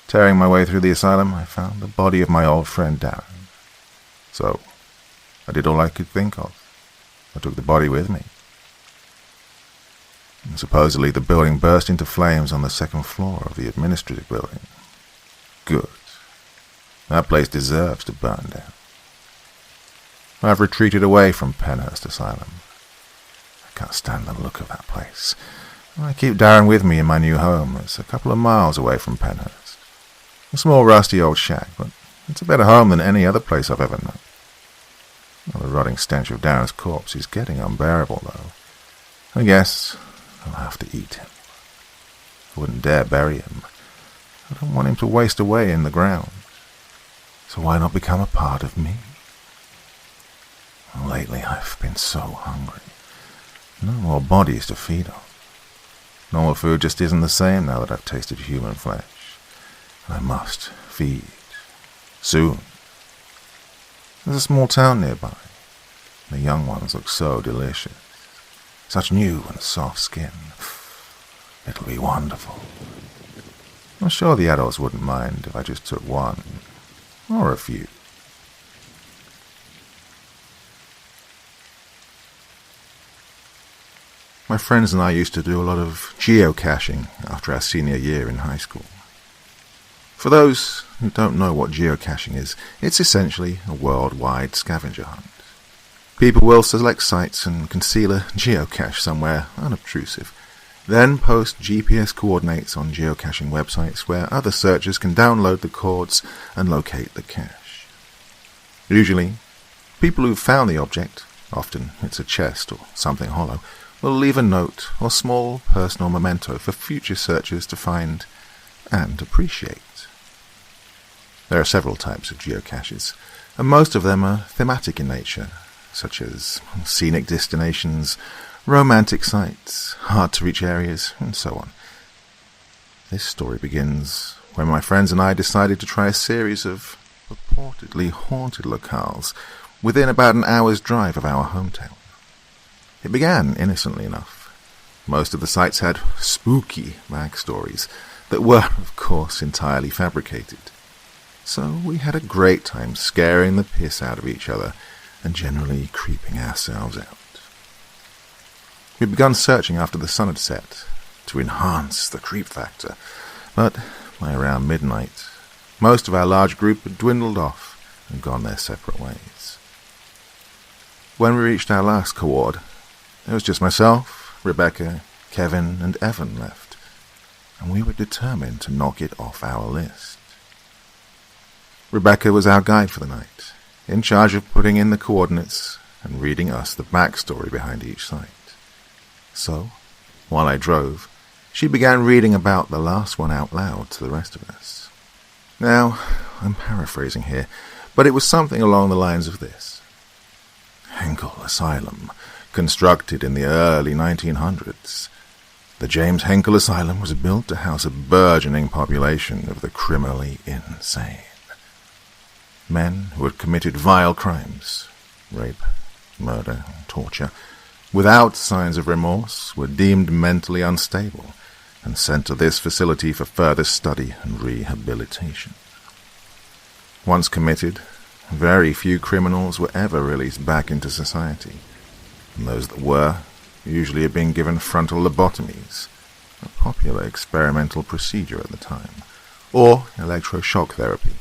S2: Tearing my way through the asylum, I found the body of my old friend Darren. So, I did all I could think of. I took the body with me. And supposedly the building burst into flames on the second floor of the administrative building. Good. That place deserves to burn down. I've retreated away from Penhurst Asylum. I can't stand the look of that place. I keep Darren with me in my new home. It's a couple of miles away from Penhurst. A small rusty old shack, but it's a better home than any other place I've ever known. Well, the rotting stench of Darren's corpse is getting unbearable, though. I guess I'll have to eat him. I wouldn't dare bury him. I don't want him to waste away in the ground. So why not become a part of me? Well, lately I've been so hungry. No more bodies to feed on. Normal food just isn't the same now that I've tasted human flesh. I must feed. Soon. There's a small town nearby. The young ones look so delicious. Such new and soft skin. It'll be wonderful. I'm sure the adults wouldn't mind if I just took one, or a few. My friends and I used to do a lot of geocaching after our senior year in high school. For those who don't know what geocaching is, it's essentially a worldwide scavenger hunt. People will select sites and conceal a geocache somewhere unobtrusive, then post GPS coordinates on geocaching websites where other searchers can download the coords and locate the cache. Usually, people who've found the object, often it's a chest or something hollow, will leave a note or small personal memento for future searchers to find and appreciate. There are several types of geocaches, and most of them are thematic in nature, such as scenic destinations, romantic sites, hard-to-reach areas, and so on. This story begins when my friends and I decided to try a series of purportedly haunted locales within about an hour's drive of our hometown. It began innocently enough. Most of the sites had spooky backstories that were, of course, entirely fabricated. So we had a great time scaring the piss out of each other and generally creeping ourselves out. We'd begun searching after the sun had set to enhance the creep factor, but by around midnight, most of our large group had dwindled off and gone their separate ways. When we reached our last coord, it was just myself, Rebecca, Kevin, and Evan left, and we were determined to knock it off our list. Rebecca was our guide for the night, in charge of putting in the coordinates and reading us the backstory behind each site. So, while I drove, she began reading about the last one out loud to the rest of us. Now, I'm paraphrasing here, but it was something along the lines of this. Henkel Asylum, constructed in the early 1900s. The James Henkel Asylum was built to house a burgeoning population of the criminally insane. Men who had committed vile crimes, rape, murder, torture, without signs of remorse, were deemed mentally unstable and sent to this facility for further study and rehabilitation. Once committed, very few criminals were ever released back into society, and those that were usually had been given frontal lobotomies, a popular experimental procedure at the time, or electroshock therapy,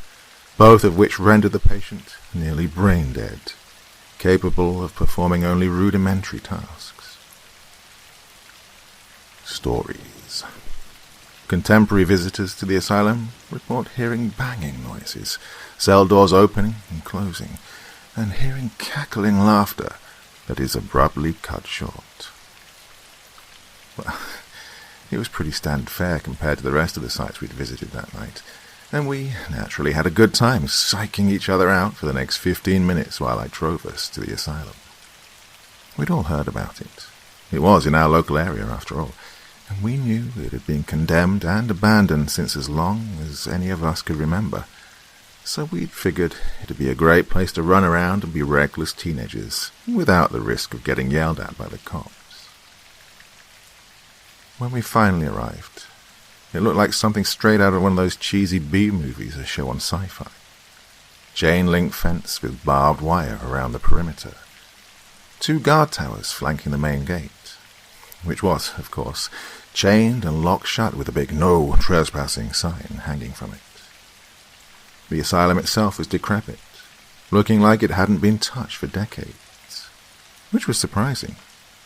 S2: both of which rendered the patient nearly brain dead, capable of performing only rudimentary tasks. Stories. Contemporary visitors to the asylum report hearing banging noises, cell doors opening and closing, and hearing cackling laughter that is abruptly cut short. Well, it was pretty standard fare compared to the rest of the sites we'd visited that night, and we naturally had a good time psyching each other out for the next 15 minutes while I drove us to the asylum. We'd all heard about it. It was in our local area, after all, and we knew it had been condemned and abandoned since as long as any of us could remember. So we'd figured it'd be a great place to run around and be reckless teenagers, without the risk of getting yelled at by the cops. When we finally arrived, it looked like something straight out of one of those cheesy B-movies they show on Sci-Fi. Chain-link fence with barbed wire around the perimeter. 2 guard towers flanking the main gate, which was, of course, chained and locked shut with a big "No Trespassing" sign hanging from it. The asylum itself was decrepit, looking like it hadn't been touched for decades, which was surprising,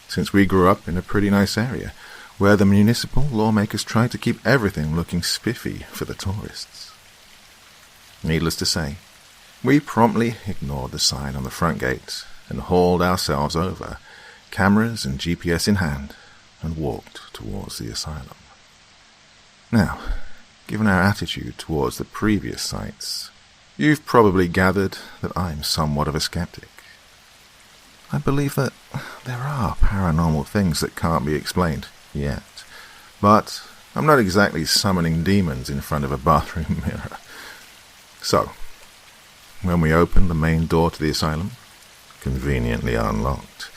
S2: since we grew up in a pretty nice area, where the municipal lawmakers tried to keep everything looking spiffy for the tourists. Needless to say, we promptly ignored the sign on the front gate and hauled ourselves over, cameras and GPS in hand, and walked towards the asylum. Now, given our attitude towards the previous sites, you've probably gathered that I'm somewhat of a skeptic. I believe that there are paranormal things that can't be explained yet, but I'm not exactly summoning demons in front of a bathroom mirror. So, when we opened the main door to the asylum, conveniently unlocked,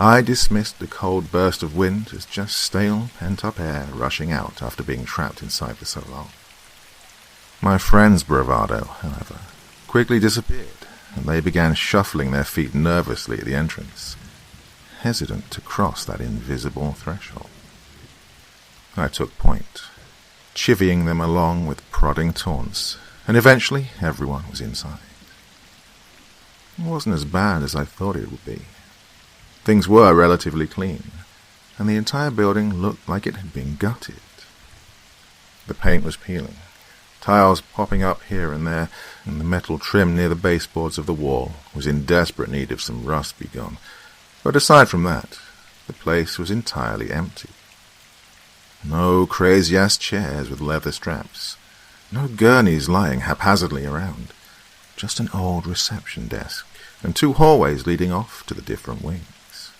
S2: I dismissed the cold burst of wind as just stale, pent-up air rushing out after being trapped inside for so long. My friend's bravado, however, quickly disappeared, and they began shuffling their feet nervously at the entrance, hesitant to cross that invisible threshold. I took point, chivying them along with prodding taunts, and eventually everyone was inside. It wasn't as bad as I thought it would be. Things were relatively clean, and the entire building looked like it had been gutted. The paint was peeling, tiles popping up here and there, and the metal trim near the baseboards of the wall was in desperate need of some rust begone. But aside from that, the place was entirely empty. No crazy-ass chairs with leather straps, no gurneys lying haphazardly around, just an old reception desk and 2 hallways leading off to the different wings.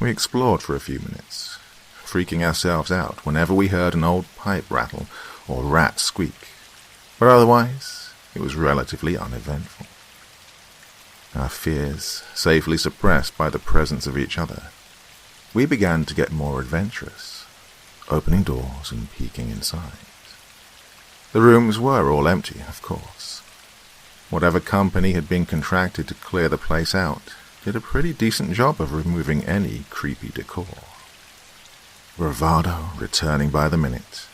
S2: We explored for a few minutes, freaking ourselves out whenever we heard an old pipe rattle or rat squeak, but otherwise it was relatively uneventful. Our fears safely suppressed by the presence of each other, we began to get more adventurous, opening doors and peeking inside. The rooms were all empty, of course. Whatever company had been contracted to clear the place out did a pretty decent job of removing any creepy decor. Bravado returning by the minute,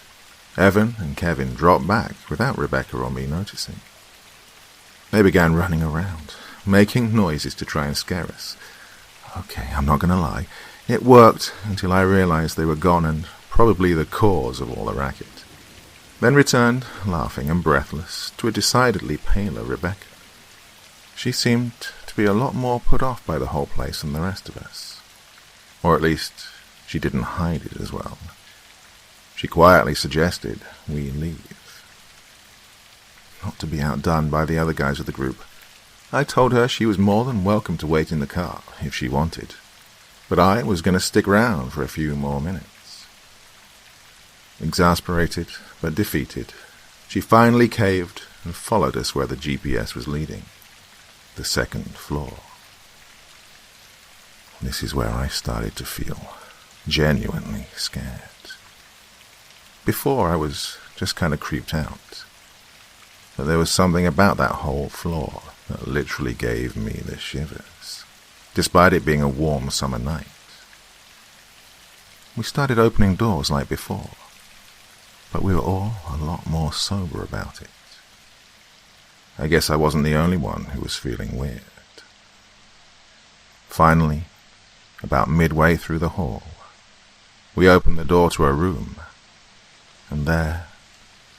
S2: Evan and Kevin dropped back without Rebecca or me noticing. They began running around, making noises to try and scare us. Okay, I'm not going to lie, it worked until I realized they were gone and probably the cause of all the racket. Then returned, laughing and breathless, to a decidedly paler Rebecca. She seemed to be a lot more put off by the whole place than the rest of us. Or at least, she didn't hide it as well. She quietly suggested we leave. Not to be outdone by the other guys of the group, I told her she was more than welcome to wait in the car if she wanted, but I was going to stick around for a few more minutes. Exasperated but defeated, she finally caved and followed us where the GPS was leading, the 2nd floor. This is where I started to feel genuinely scared. Before, I was just kind of creeped out, but there was something about that whole floor that literally gave me the shivers, despite it being a warm summer night. We started opening doors like before, but we were all a lot more sober about it. I guess I wasn't the only one who was feeling weird. Finally, about midway through the hall, we opened the door to a room, and there,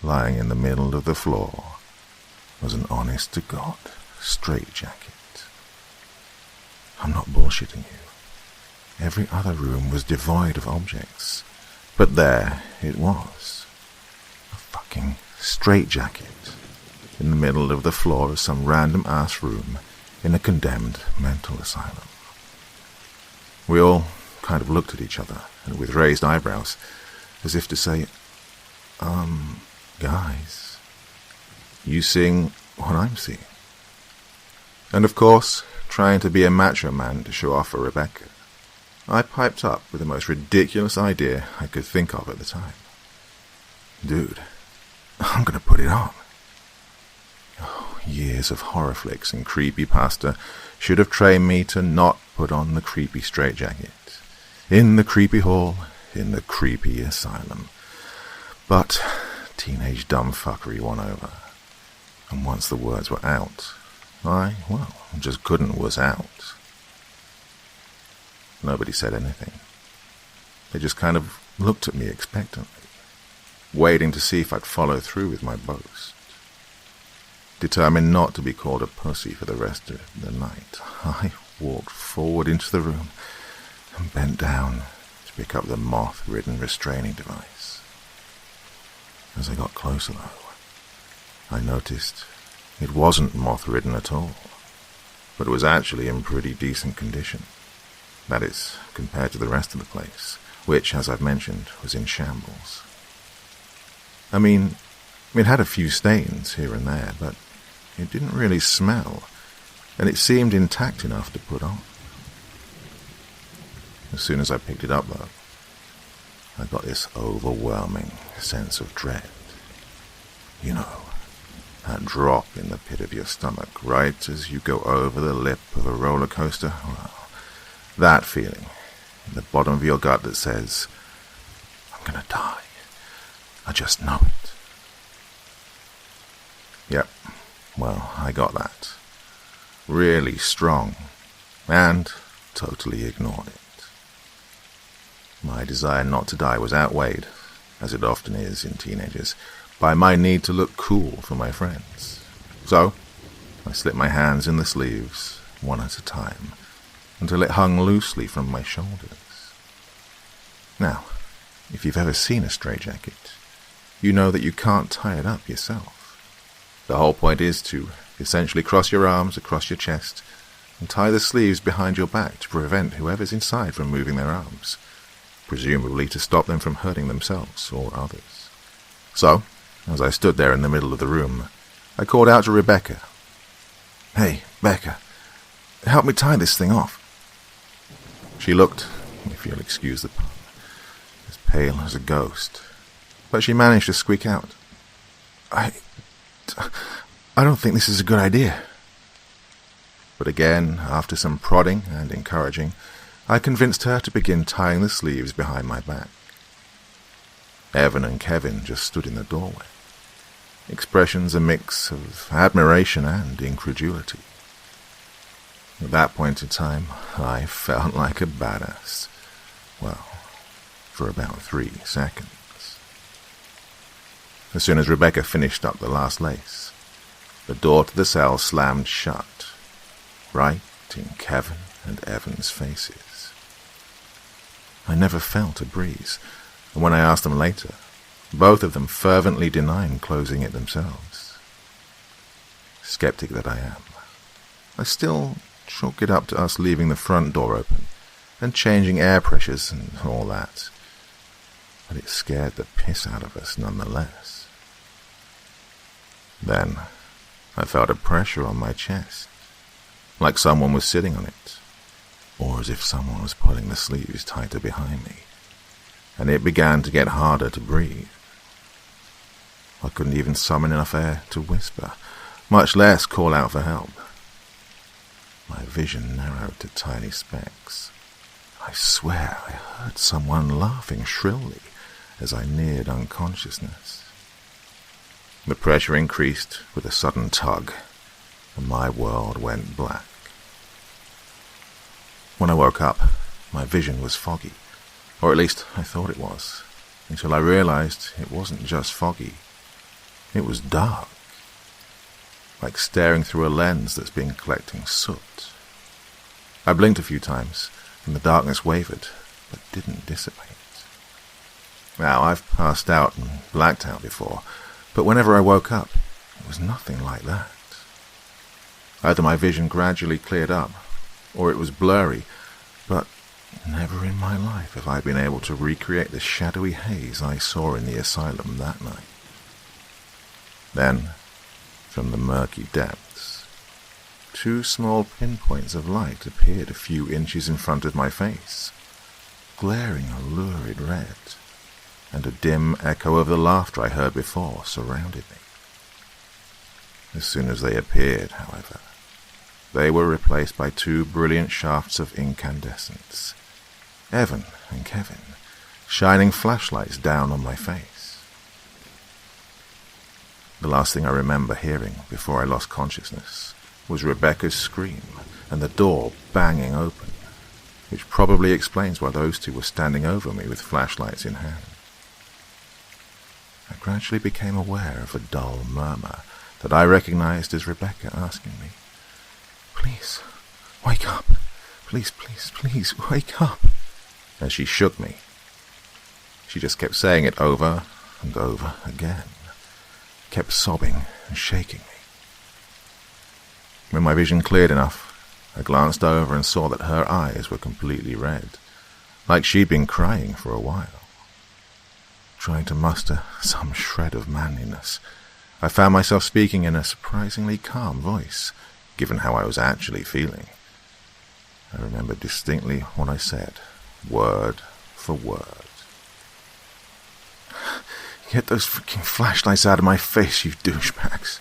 S2: lying in the middle of the floor, was an honest-to-God straitjacket. I'm not bullshitting you. Every other room was devoid of objects, but there it was. A fucking straitjacket in the middle of the floor of some random-ass room in a condemned mental asylum. We all kind of looked at each other, and with raised eyebrows, as if to say, guys, you seeing what I'm seeing? And of course, trying to be a macho man to show off for Rebecca, I piped up with the most ridiculous idea I could think of at the time. Dude, I'm gonna put it on. Oh, years of horror flicks and creepypasta should have trained me to not put on the creepy straitjacket. In the creepy hall, in the creepy asylum. But teenage dumbfuckery won over. And once the words were out, I just couldn't was out. Nobody said anything. They just kind of looked at me expectantly, waiting to see if I'd follow through with my boast. Determined not to be called a pussy for the rest of the night, I walked forward into the room and bent down to pick up the moth-ridden restraining device. As I got closer, though, I noticed it wasn't moth-ridden at all, but it was actually in pretty decent condition. That is, compared to the rest of the place, which, as I've mentioned, was in shambles. I mean, it had a few stains here and there, but it didn't really smell, and it seemed intact enough to put on. As soon as I picked it up, though, I got this overwhelming sense of dread. You know, that drop in the pit of your stomach right as you go over the lip of a roller coaster. Well, that feeling in the bottom of your gut that says, I'm gonna die. I just know it. Yep, well, I got that. Really strong, and totally ignored it. My desire not to die was outweighed, as it often is in teenagers, by my need to look cool for my friends. So, I slipped my hands in the sleeves, one at a time, until it hung loosely from my shoulders. Now, if you've ever seen a straitjacket, you know that you can't tie it up yourself. The whole point is to essentially cross your arms across your chest and tie the sleeves behind your back to prevent whoever's inside from moving their arms, presumably to stop them from hurting themselves or others. So, as I stood there in the middle of the room, I called out to Rebecca, "Hey, Becca, help me tie this thing off." She looked, if you'll excuse the pun, as pale as a ghost, but she managed to squeak out, I don't think this is a good idea." But again, after some prodding and encouraging, I convinced her to begin tying the sleeves behind my back. Evan and Kevin just stood in the doorway, expressions a mix of admiration and incredulity. At that point in time, I felt like a badass. Well, for about 3 seconds. As soon as Rebecca finished up the last lace, the door to the cell slammed shut, right in Kevin and Evan's faces. I never felt a breeze, and when I asked them later, both of them fervently denied closing it themselves. Skeptic that I am, I still chalk it up to us leaving the front door open and changing air pressures and all that, but it scared the piss out of us nonetheless. Then I felt a pressure on my chest, like someone was sitting on it, or as if someone was pulling the sleeves tighter behind me, and it began to get harder to breathe. I couldn't even summon enough air to whisper, much less call out for help. My vision narrowed to tiny specks. I swear I heard someone laughing shrilly as I neared unconsciousness. The pressure increased with a sudden tug, and my world went black. When I woke up, my vision was foggy, or at least I thought it was, until I realized it wasn't just foggy. It was dark, like staring through a lens that's been collecting soot. I blinked a few times, and the darkness wavered, but didn't dissipate. Now, I've passed out and blacked out before, but whenever I woke up, it was nothing like that. Either my vision gradually cleared up, or it was blurry, but never in my life have I been able to recreate the shadowy haze I saw in the asylum that night. Then, from the murky depths, 2 small pinpoints of light appeared a few inches in front of my face, glaring a lurid red, and a dim echo of the laughter I heard before surrounded me. As soon as they appeared, however, they were replaced by 2 brilliant shafts of incandescence, Evan and Kevin, shining flashlights down on my face. The last thing I remember hearing before I lost consciousness was Rebecca's scream and the door banging open, which probably explains why those 2 were standing over me with flashlights in hand. I gradually became aware of a dull murmur that I recognized as Rebecca asking me, "Please, wake up. Please, please, please, wake up," as she shook me. She just kept saying it over and over again, kept sobbing and shaking me. When my vision cleared enough, I glanced over and saw that her eyes were completely red, like she'd been crying for a while. Trying to muster some shred of manliness, I found myself speaking in a surprisingly calm voice, given how I was actually feeling. I remember distinctly what I said, word for word. "Get those freaking flashlights out of my face, you douchebags."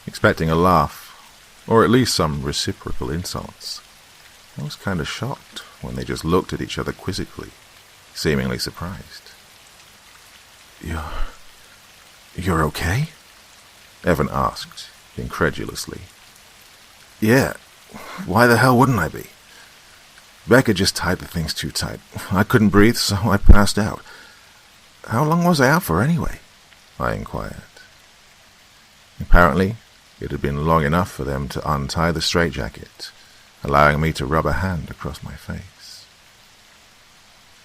S2: Expecting a laugh, or at least some reciprocal insults, I was kind of shocked when they just looked at each other quizzically, seemingly surprised. You're okay?" Evan asked, incredulously. "Yeah, why the hell wouldn't I be? Becca just tied the things too tight. I couldn't breathe, so I passed out. How long was I out for anyway?" I inquired. Apparently, it had been long enough for them to untie the straitjacket, allowing me to rub a hand across my face.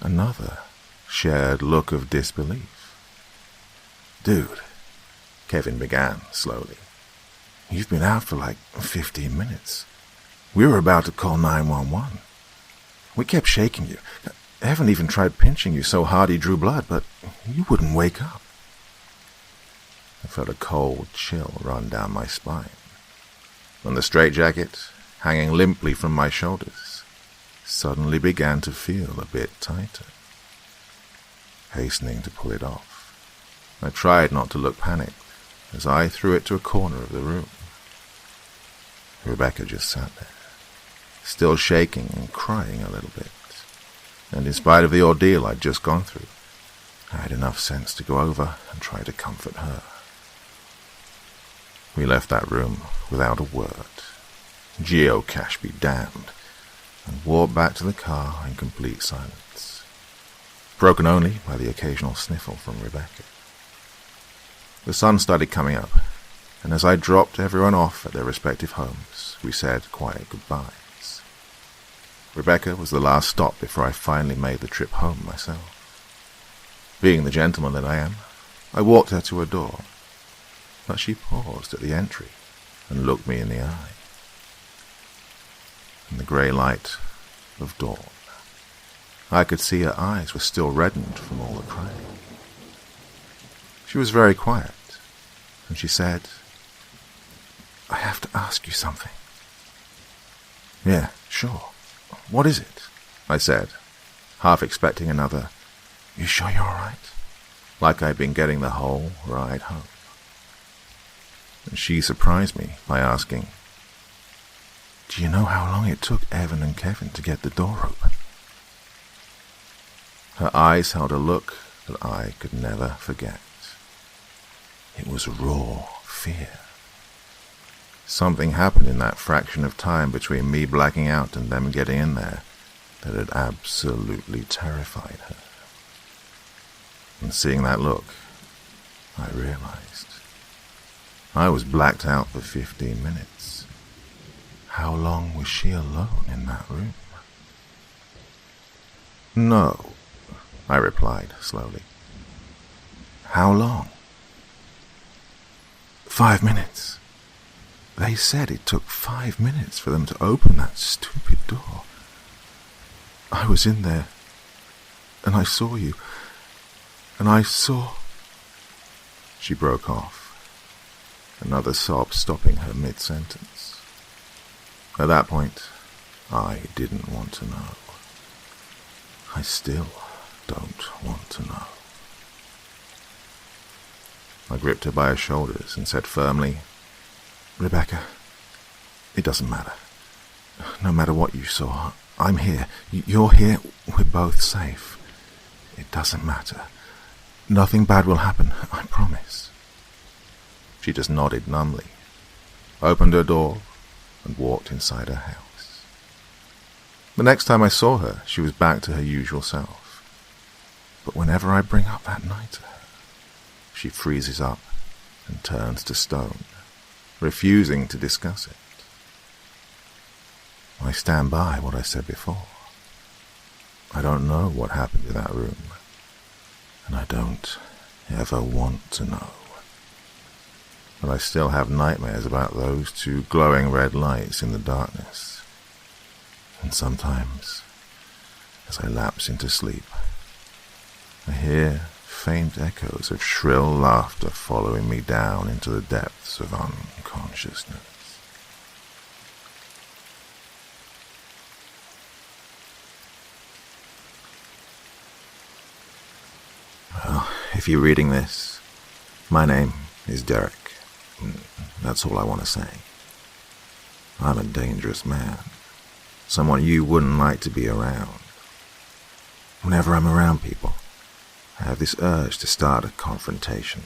S2: Another shared look of disbelief. "Dude," Kevin began slowly, "you've been out for like 15 minutes. We were about to call 911. We kept shaking you. Evan even tried pinching you so hard he drew blood, but you wouldn't wake up." I felt a cold chill run down my spine, and the straitjacket, hanging limply from my shoulders, suddenly began to feel a bit tighter. Hastening to pull it off, I tried not to look panicked as I threw it to a corner of the room. Rebecca just sat there, still shaking and crying a little bit, and in spite of the ordeal I'd just gone through, I had enough sense to go over and try to comfort her. We left that room without a word, geocache be damned, and walked back to the car in complete silence, broken only by the occasional sniffle from Rebecca. The sun started coming up, and as I dropped everyone off at their respective homes, we said quiet goodbyes. Rebecca was the last stop before I finally made the trip home myself. Being the gentleman that I am, I walked her to her door, but she paused at the entry and looked me in the eye. In the grey light of dawn, I could see her eyes were still reddened from all the crying. She was very quiet, and she said, "I have to ask you something." "Yeah, sure. What is it?" I said, half expecting another, "You sure you're all right?" like I'd been getting the whole ride home. And she surprised me by asking, "Do you know how long it took Evan and Kevin to get the door open?" Her eyes held a look that I could never forget. It was raw fear. Something happened in that fraction of time between me blacking out and them getting in there that had absolutely terrified her. And seeing that look, I realized I was blacked out for 15 minutes. How long was she alone in that room? No, I replied slowly. How long? 5 minutes. They said it took 5 minutes for them to open that stupid door. I was in there, and I saw you, and I saw... She broke off, another sob stopping her mid-sentence. At that point, I didn't want to know. I still don't want to know. I gripped her by her shoulders and said firmly, Rebecca, it doesn't matter. No matter what you saw, I'm here. You're here. We're both safe. It doesn't matter. Nothing bad will happen, I promise. She just nodded numbly, opened her door, and walked inside her house. The next time I saw her, she was back to her usual self. But whenever I bring up that night to her, she freezes up and turns to stone, refusing to discuss it. I stand by what I said before. I don't know what happened in that room, and I don't ever want to know. But I still have nightmares about those two glowing red lights in the darkness. And sometimes, as I lapse into sleep, I hear faint echoes of shrill laughter following me down into the depths of unconsciousness. Well, if you're reading this, my name is Derek. That's all I want to say. I'm a dangerous man. Someone you wouldn't like to be around. Whenever I'm around people, I have this urge to start a confrontation.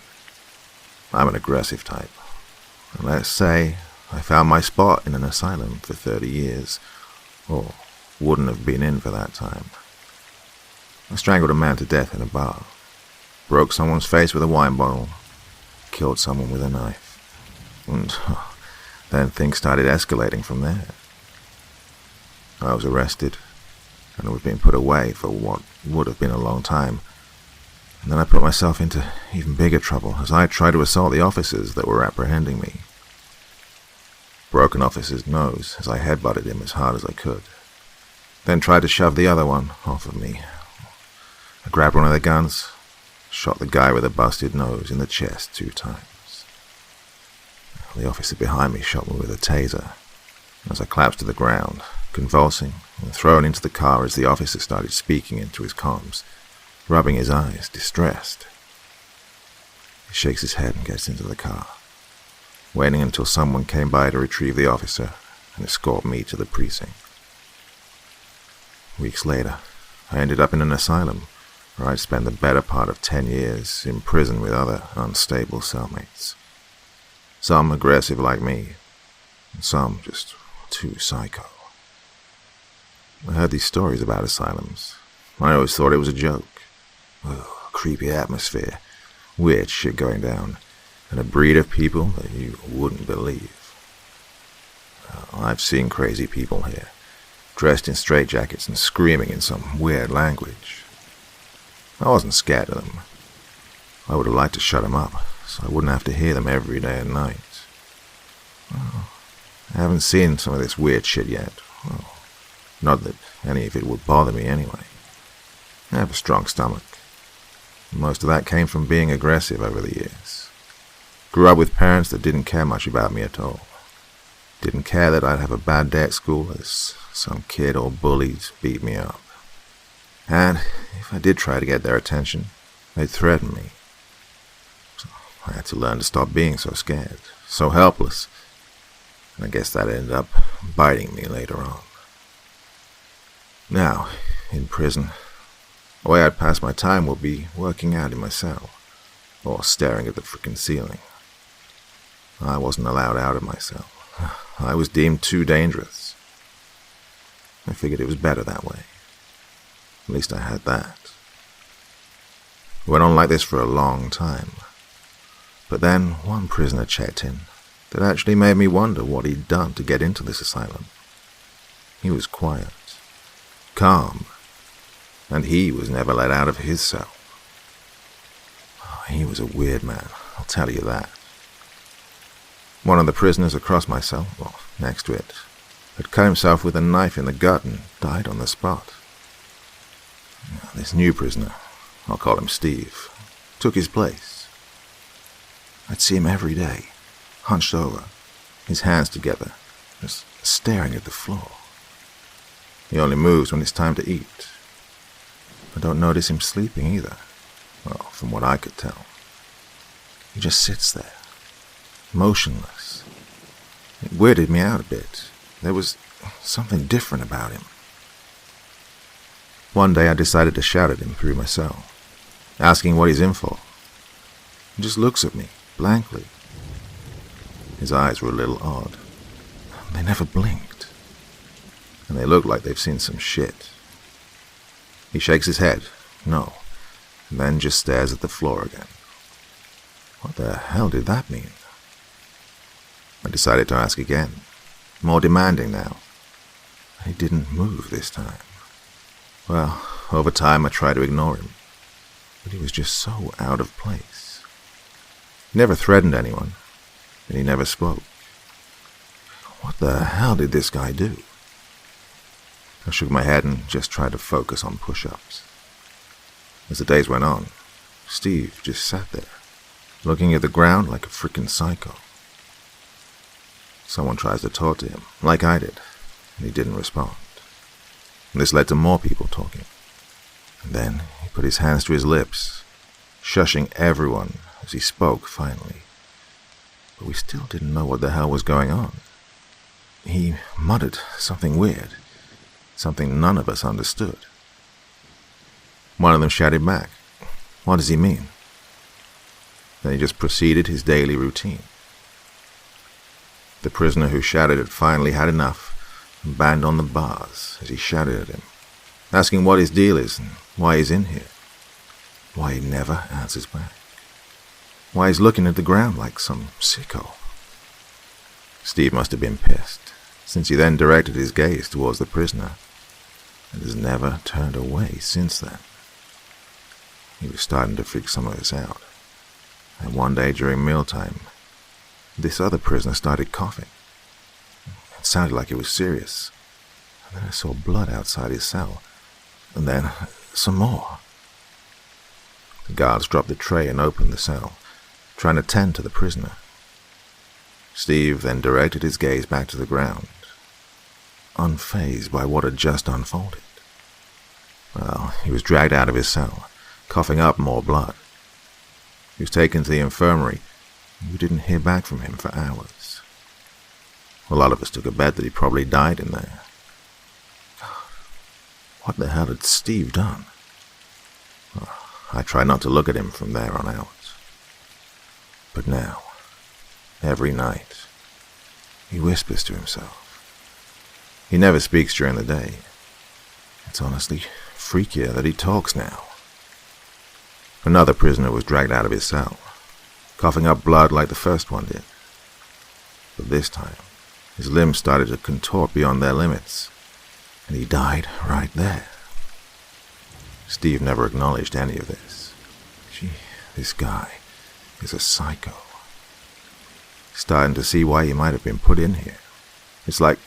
S2: I'm an aggressive type. And let's say I found my spot in an asylum for 30 years, or wouldn't have been in for that time. I strangled a man to death in a bar, broke someone's face with a wine bottle, killed someone with a knife. And then things started escalating from there. I was arrested, and I was being put away for what would have been a long time. And then I put myself into even bigger trouble as I tried to assault the officers that were apprehending me. Broke an officer's nose as I headbutted him as hard as I could. Then tried to shove the other one off of me. I grabbed one of the guns, shot the guy with a busted nose in the chest 2 times. The officer behind me shot me with a taser. As I collapsed to the ground, convulsing and thrown into the car as the officer started speaking into his comms, rubbing his eyes, distressed. He shakes his head and gets into the car, waiting until someone came by to retrieve the officer and escort me to the precinct. Weeks later, I ended up in an asylum where I'd spent the better part of 10 years in prison with other unstable cellmates. Some aggressive like me, and some just too psycho. I heard these stories about asylums. I always thought it was a joke. Oh, creepy atmosphere, weird shit going down, and a breed of people that you wouldn't believe. I've seen crazy people here, dressed in straitjackets and screaming in some weird language. I wasn't scared of them. I would have liked to shut them up, so I wouldn't have to hear them every day and night. Well, I haven't seen some of this weird shit yet. Well, not that any of it would bother me anyway. I have a strong stomach. Most of that came from being aggressive over the years. Grew up with parents that didn't care much about me at all. Didn't care that I'd have a bad day at school as some kid or bullies beat me up. And if I did try to get their attention, they'd threaten me. So I had to learn to stop being so scared, so helpless. And I guess that ended up biting me later on. Now, in prison, the way I'd pass my time would be working out in my cell, or staring at the frickin' ceiling. I wasn't allowed out of my cell, I was deemed too dangerous. I figured it was better that way. At least I had that. It went on like this for a long time. But then one prisoner checked in that actually made me wonder what he'd done to get into this asylum. He was quiet, calm, and he was never let out of his cell. He was a weird man, I'll tell you that. One of the prisoners across my cell, well, next to it, had cut himself with a knife in the gut and died on the spot. This new prisoner, I'll call him Steve, took his place. I'd see him every day, hunched over, his hands together, just staring at the floor. He only moves when it's time to eat. I don't notice him sleeping either. Well, from what I could tell. He just sits there, motionless. It weirded me out a bit. There was something different about him. One day I decided to shout at him through my cell, asking what he's in for. He just looks at me, blankly. His eyes were a little odd. They never blinked. And they looked like they've seen some shit. He shakes his head, no, and then just stares at the floor again. What the hell did that mean? I decided to ask again, more demanding now. He didn't move this time. Well, over time I tried to ignore him, but he was just so out of place. He never threatened anyone, and he never spoke. What the hell did this guy do? I shook my head and just tried to focus on push-ups. As the days went on, Steve just sat there, looking at the ground like a freaking psycho. Someone tries to talk to him, like I did, and he didn't respond. And this led to more people talking. And then he put his hands to his lips, shushing everyone as he spoke finally. But we still didn't know what the hell was going on. He muttered something weird, something none of us understood. One of them shouted back, "What does he mean?" Then he just proceeded his daily routine. The prisoner who shouted had finally had enough and banged on the bars as he shouted at him, asking what his deal is and why he's in here, why he never answers back, why he's looking at the ground like some sicko. Steve must have been pissed, since he then directed his gaze towards the prisoner and has never turned away since then. He was starting to freak some of us out, and one day during mealtime, this other prisoner started coughing. It sounded like it was serious, and then I saw blood outside his cell, and then some more. The guards dropped the tray and opened the cell, trying to tend to the prisoner. Steve then directed his gaze back to the ground, unfazed by what had just unfolded. Well, he was dragged out of his cell, coughing up more blood. He was taken to the infirmary, and we didn't hear back from him for hours. A lot of us took a bet that he probably died in there. What the hell had Steve done? I tried not to look at him from there on out. But now, every night, he whispers to himself. He never speaks during the day. It's honestly freakier that he talks now. Another prisoner was dragged out of his cell, coughing up blood like the first one did. But this time, his limbs started to contort beyond their limits, and he died right there. Steve never acknowledged any of this. Gee, this guy is a psycho. Starting to see why he might have been put in here. It's like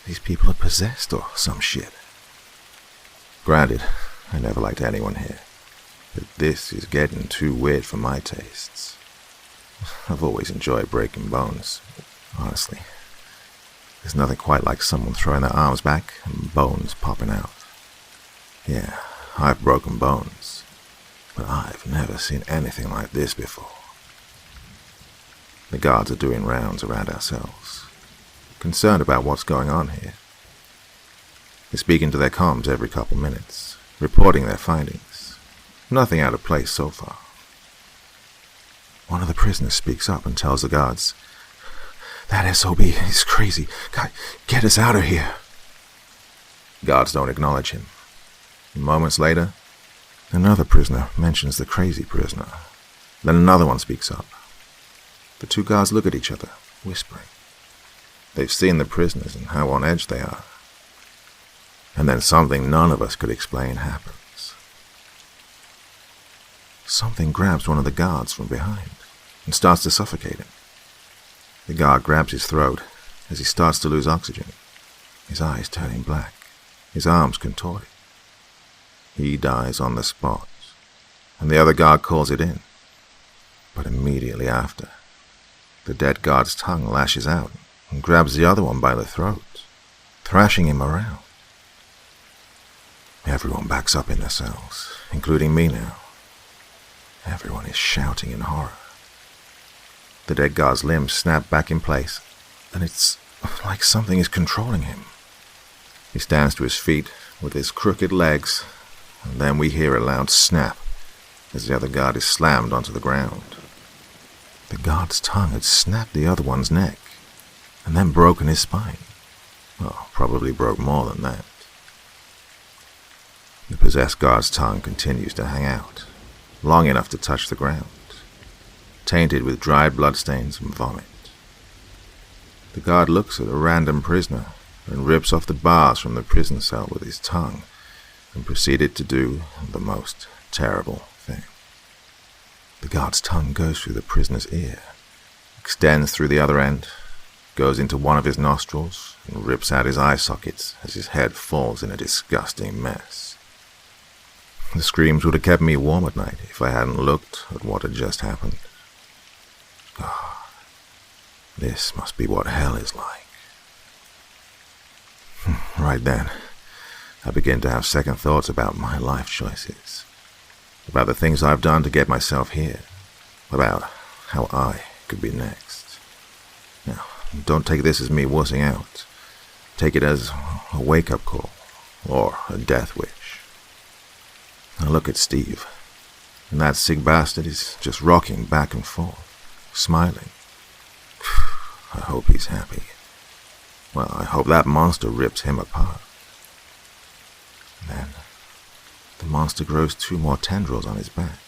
S2: these people are possessed or some shit. Granted, I never liked anyone here, but this is getting too weird for my tastes. I've always enjoyed breaking bones, honestly. There's nothing quite like someone throwing their arms back and bones popping out. Yeah, I've broken bones, but I've never seen anything like this before. The guards are doing rounds around our cells, concerned about what's going on here. They speak into their comms every couple minutes, reporting their findings. Nothing out of place so far. One of the prisoners speaks up and tells the guards, That SOB is crazy. God, get us out of here. Guards don't acknowledge him. Moments later, another prisoner mentions the crazy prisoner. Then another one speaks up. The two guards look at each other, whispering. They've seen the prisoners and how on edge they are. And then something none of us could explain happens. Something grabs one of the guards from behind and starts to suffocate him. The guard grabs his throat as he starts to lose oxygen, his eyes turning black, his arms contorting. He dies on the spot, and the other guard calls it in. But immediately after, the dead guard's tongue lashes out and grabs the other one by the throat, thrashing him around. Everyone backs up in their cells, including me now. Everyone is shouting in horror. The dead guard's limbs snap back in place, and it's like something is controlling him. He stands to his feet with his crooked legs, and then we hear a loud snap as the other guard is slammed onto the ground. The guard's tongue had snapped the other one's neck, and then broken his spine. Well, probably broke more than that. The possessed guard's tongue continues to hang out, long enough to touch the ground, tainted with dried bloodstains and vomit. The guard looks at a random prisoner and rips off the bars from the prison cell with his tongue and proceeded to do the most terrible thing. The guard's tongue goes through the prisoner's ear, extends through the other end, goes into one of his nostrils, and rips out his eye sockets as his head falls in a disgusting mess. The screams would have kept me warm at night if I hadn't looked at what had just happened. God, this must be what hell is like. Right then, I begin to have second thoughts about my life choices, about the things I've done to get myself here, about how I could be next. Now, don't take this as me wussing out. Take it as a wake-up call, or a death wish. Now look at Steve, and that sick bastard is just rocking back and forth, smiling. I hope he's happy. Well, I hope that monster rips him apart. Then, the monster grows 2 more tendrils on his back,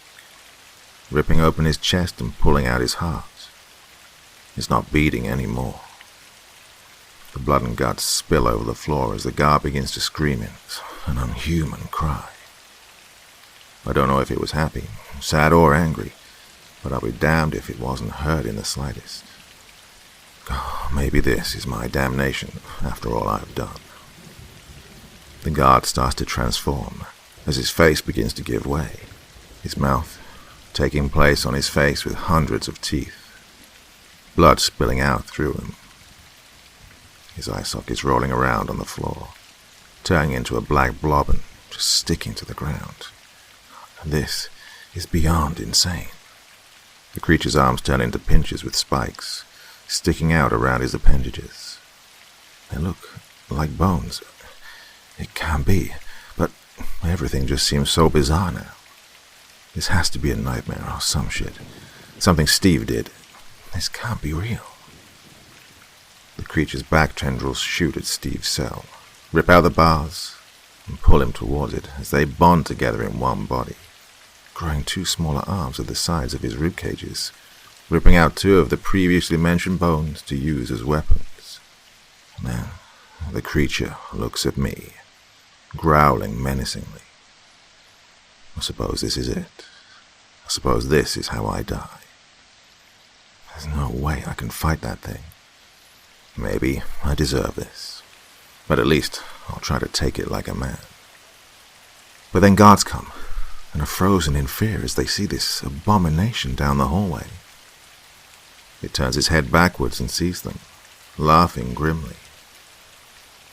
S2: ripping open his chest and pulling out his heart. It's not beating anymore. The blood and guts spill over the floor as the guard begins to scream an unhuman cry. I don't know if it was happy, sad or angry, but I'll be damned if it wasn't hurt in the slightest. Maybe this is my damnation after all I've done. The guard starts to transform as his face begins to give way, his mouth taking place on his face with hundreds of teeth, blood spilling out through him. His eye sockets rolling around on the floor, turning into a black blob and just sticking to the ground. This is beyond insane. The creature's arms turn into pinchers with spikes, sticking out around his appendages. They look like bones. It can't be, but everything just seems so bizarre now. This has to be a nightmare or some shit. Something Steve did. This can't be real. The creature's back tendrils shoot at Steve's cell, rip out the bars, and pull him towards it as they bond together in one body, growing 2 smaller arms at the sides of his rib cages, ripping out 2 of the previously mentioned bones to use as weapons. Then the creature looks at me, growling menacingly. I suppose this is it. I suppose this is how I die. There's no way I can fight that thing. Maybe I deserve this, but at least I'll try to take it like a man. But then guards come, and are frozen in fear as they see this abomination down the hallway. It turns its head backwards and sees them, laughing grimly.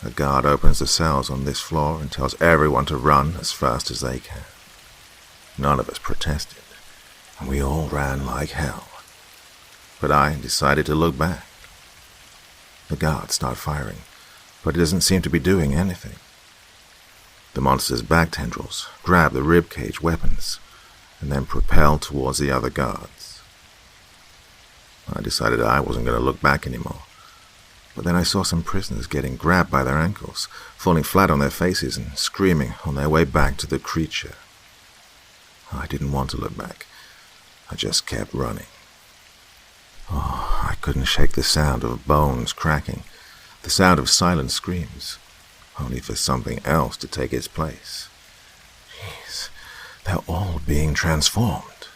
S2: A guard opens the cells on this floor and tells everyone to run as fast as they can. None of us protested, and we all ran like hell. But I decided to look back. The guards start firing, but it doesn't seem to be doing anything. The monster's back tendrils grab the ribcage weapons and then propel towards the other guards. I decided I wasn't going to look back anymore, But then I saw some prisoners getting grabbed by their ankles, falling flat on their faces and screaming on their way back to the creature. I didn't want to look back. I just kept running. Oh, I couldn't shake the sound of bones cracking, the sound of silent screams, only for something else to take its place. Jeez, they're all being transformed.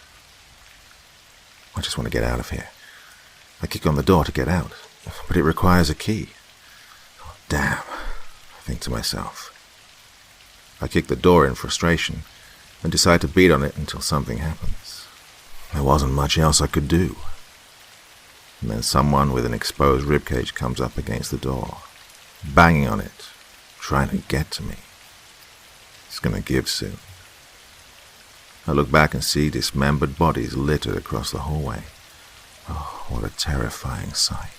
S2: I just want to get out of here. I kick on the door to get out, but it requires a key. Oh, damn, I think to myself. I kick the door in frustration and decide to beat on it until something happens. There wasn't much else I could do. And then someone with an exposed ribcage comes up against the door, banging on it, trying to get to me. It's gonna give soon. I look back and see dismembered bodies littered across the hallway. Oh, what a terrifying sight.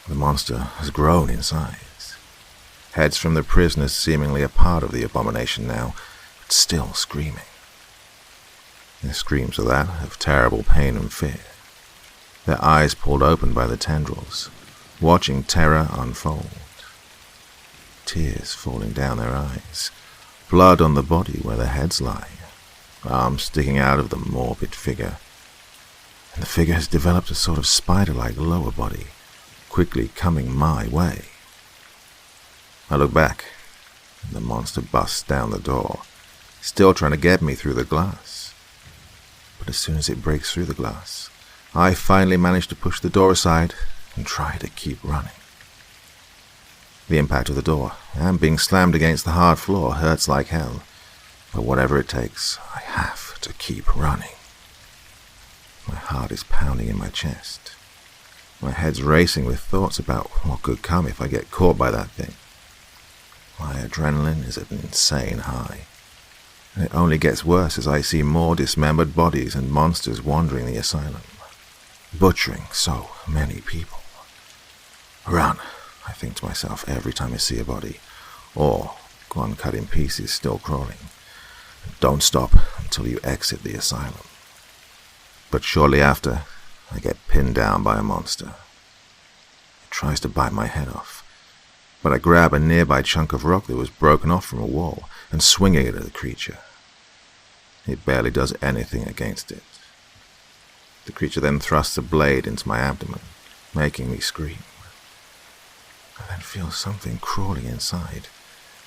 S2: The monster has grown in size. Heads from the prisoners seemingly a part of the abomination now, but still screaming. Their screams are that of terrible pain and fear. Their eyes pulled open by the tendrils, watching terror unfold. Tears falling down their eyes, blood on the body where their heads lie, arms sticking out of the morbid figure. And the figure has developed a sort of spider-like lower body, quickly coming my way. I look back, and the monster busts down the door, still trying to get me through the glass. But as soon as it breaks through the glass, I finally manage to push the door aside and try to keep running. The impact of the door and being slammed against the hard floor hurts like hell, but whatever it takes, I have to keep running. My heart is pounding in my chest. My head's racing with thoughts about what could come if I get caught by that thing. My adrenaline is at an insane high, and it only gets worse as I see more dismembered bodies and monsters wandering the asylum, butchering so many people. Run, I think to myself every time I see a body, or one cut in pieces still crawling. Don't stop until you exit the asylum. But shortly after, I get pinned down by a monster. It tries to bite my head off, but I grab a nearby chunk of rock that was broken off from a wall and swing it at the creature. It barely does anything against it. The creature then thrusts a blade into my abdomen, making me scream. I then feel something crawling inside,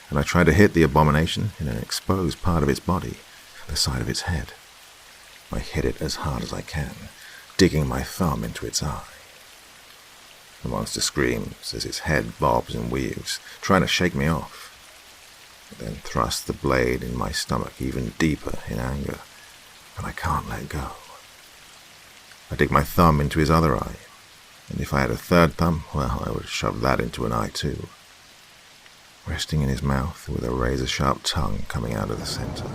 S2: and I try to hit the abomination in an exposed part of its body, the side of its head. I hit it as hard as I can, digging my thumb into its eye. The monster screams as its head bobs and weaves, trying to shake me off. It then thrusts the blade in my stomach even deeper in anger, and I can't let go. I dig my thumb into his other eye, and if I had a third thumb, well, I would shove that into an eye too. Resting in his mouth with a razor-sharp tongue coming out of the center.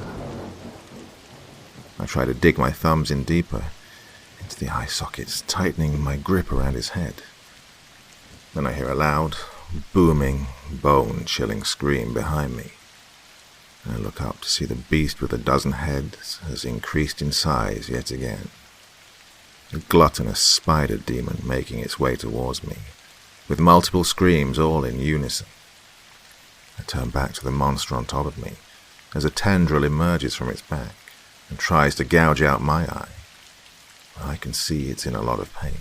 S2: I try to dig my thumbs in deeper, into the eye sockets, tightening my grip around his head. Then I hear a loud, booming, bone-chilling scream behind me. And I look up to see the beast with a dozen heads has increased in size yet again. A gluttonous spider demon making its way towards me, with multiple screams all in unison. I turn back to the monster on top of me, as a tendril emerges from its back and tries to gouge out my eye. I can see it's in a lot of pain.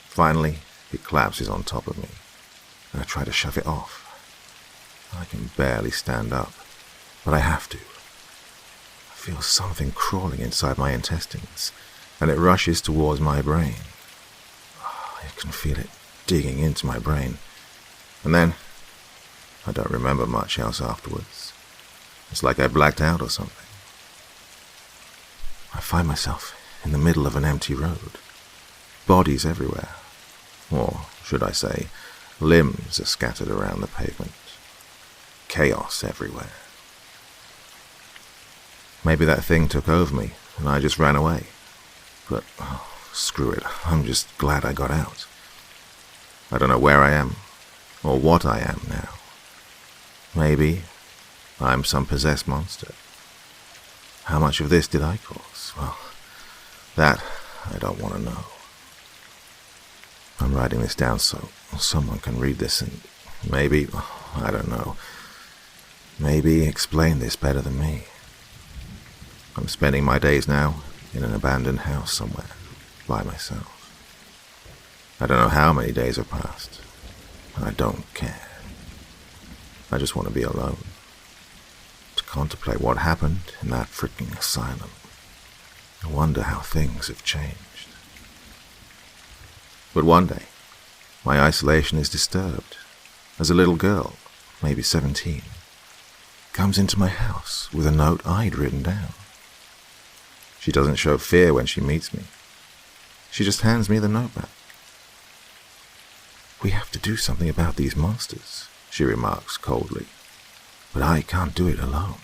S2: Finally, it collapses on top of me, and I try to shove it off. I can barely stand up, but I have to. I feel something crawling inside my intestines, and it rushes towards my brain. I can feel it digging into my brain, and then I don't remember much else afterwards. It's like I blacked out or something. I find myself in the middle of an empty road. Bodies everywhere. Or, should I say, limbs are scattered around the pavement. Chaos everywhere. Maybe that thing took over me and I just ran away. But, screw it, I'm just glad I got out. I don't know where I am, or what I am now. Maybe I'm some possessed monster. How much of this did I cause? Well, that I don't want to know. I'm writing this down so someone can read this and maybe, I don't know, maybe explain this better than me. I'm spending my days now in an abandoned house somewhere, by myself. I don't know how many days have passed. I don't care. I just want to be alone. To contemplate what happened in that freaking asylum. I wonder how things have changed. But one day, my isolation is disturbed as a little girl, maybe 17, comes into my house with a note I'd written down. She doesn't show fear when she meets me. She just hands me the note back. "We have to do something about these monsters," she remarks coldly. "But I can't do it alone."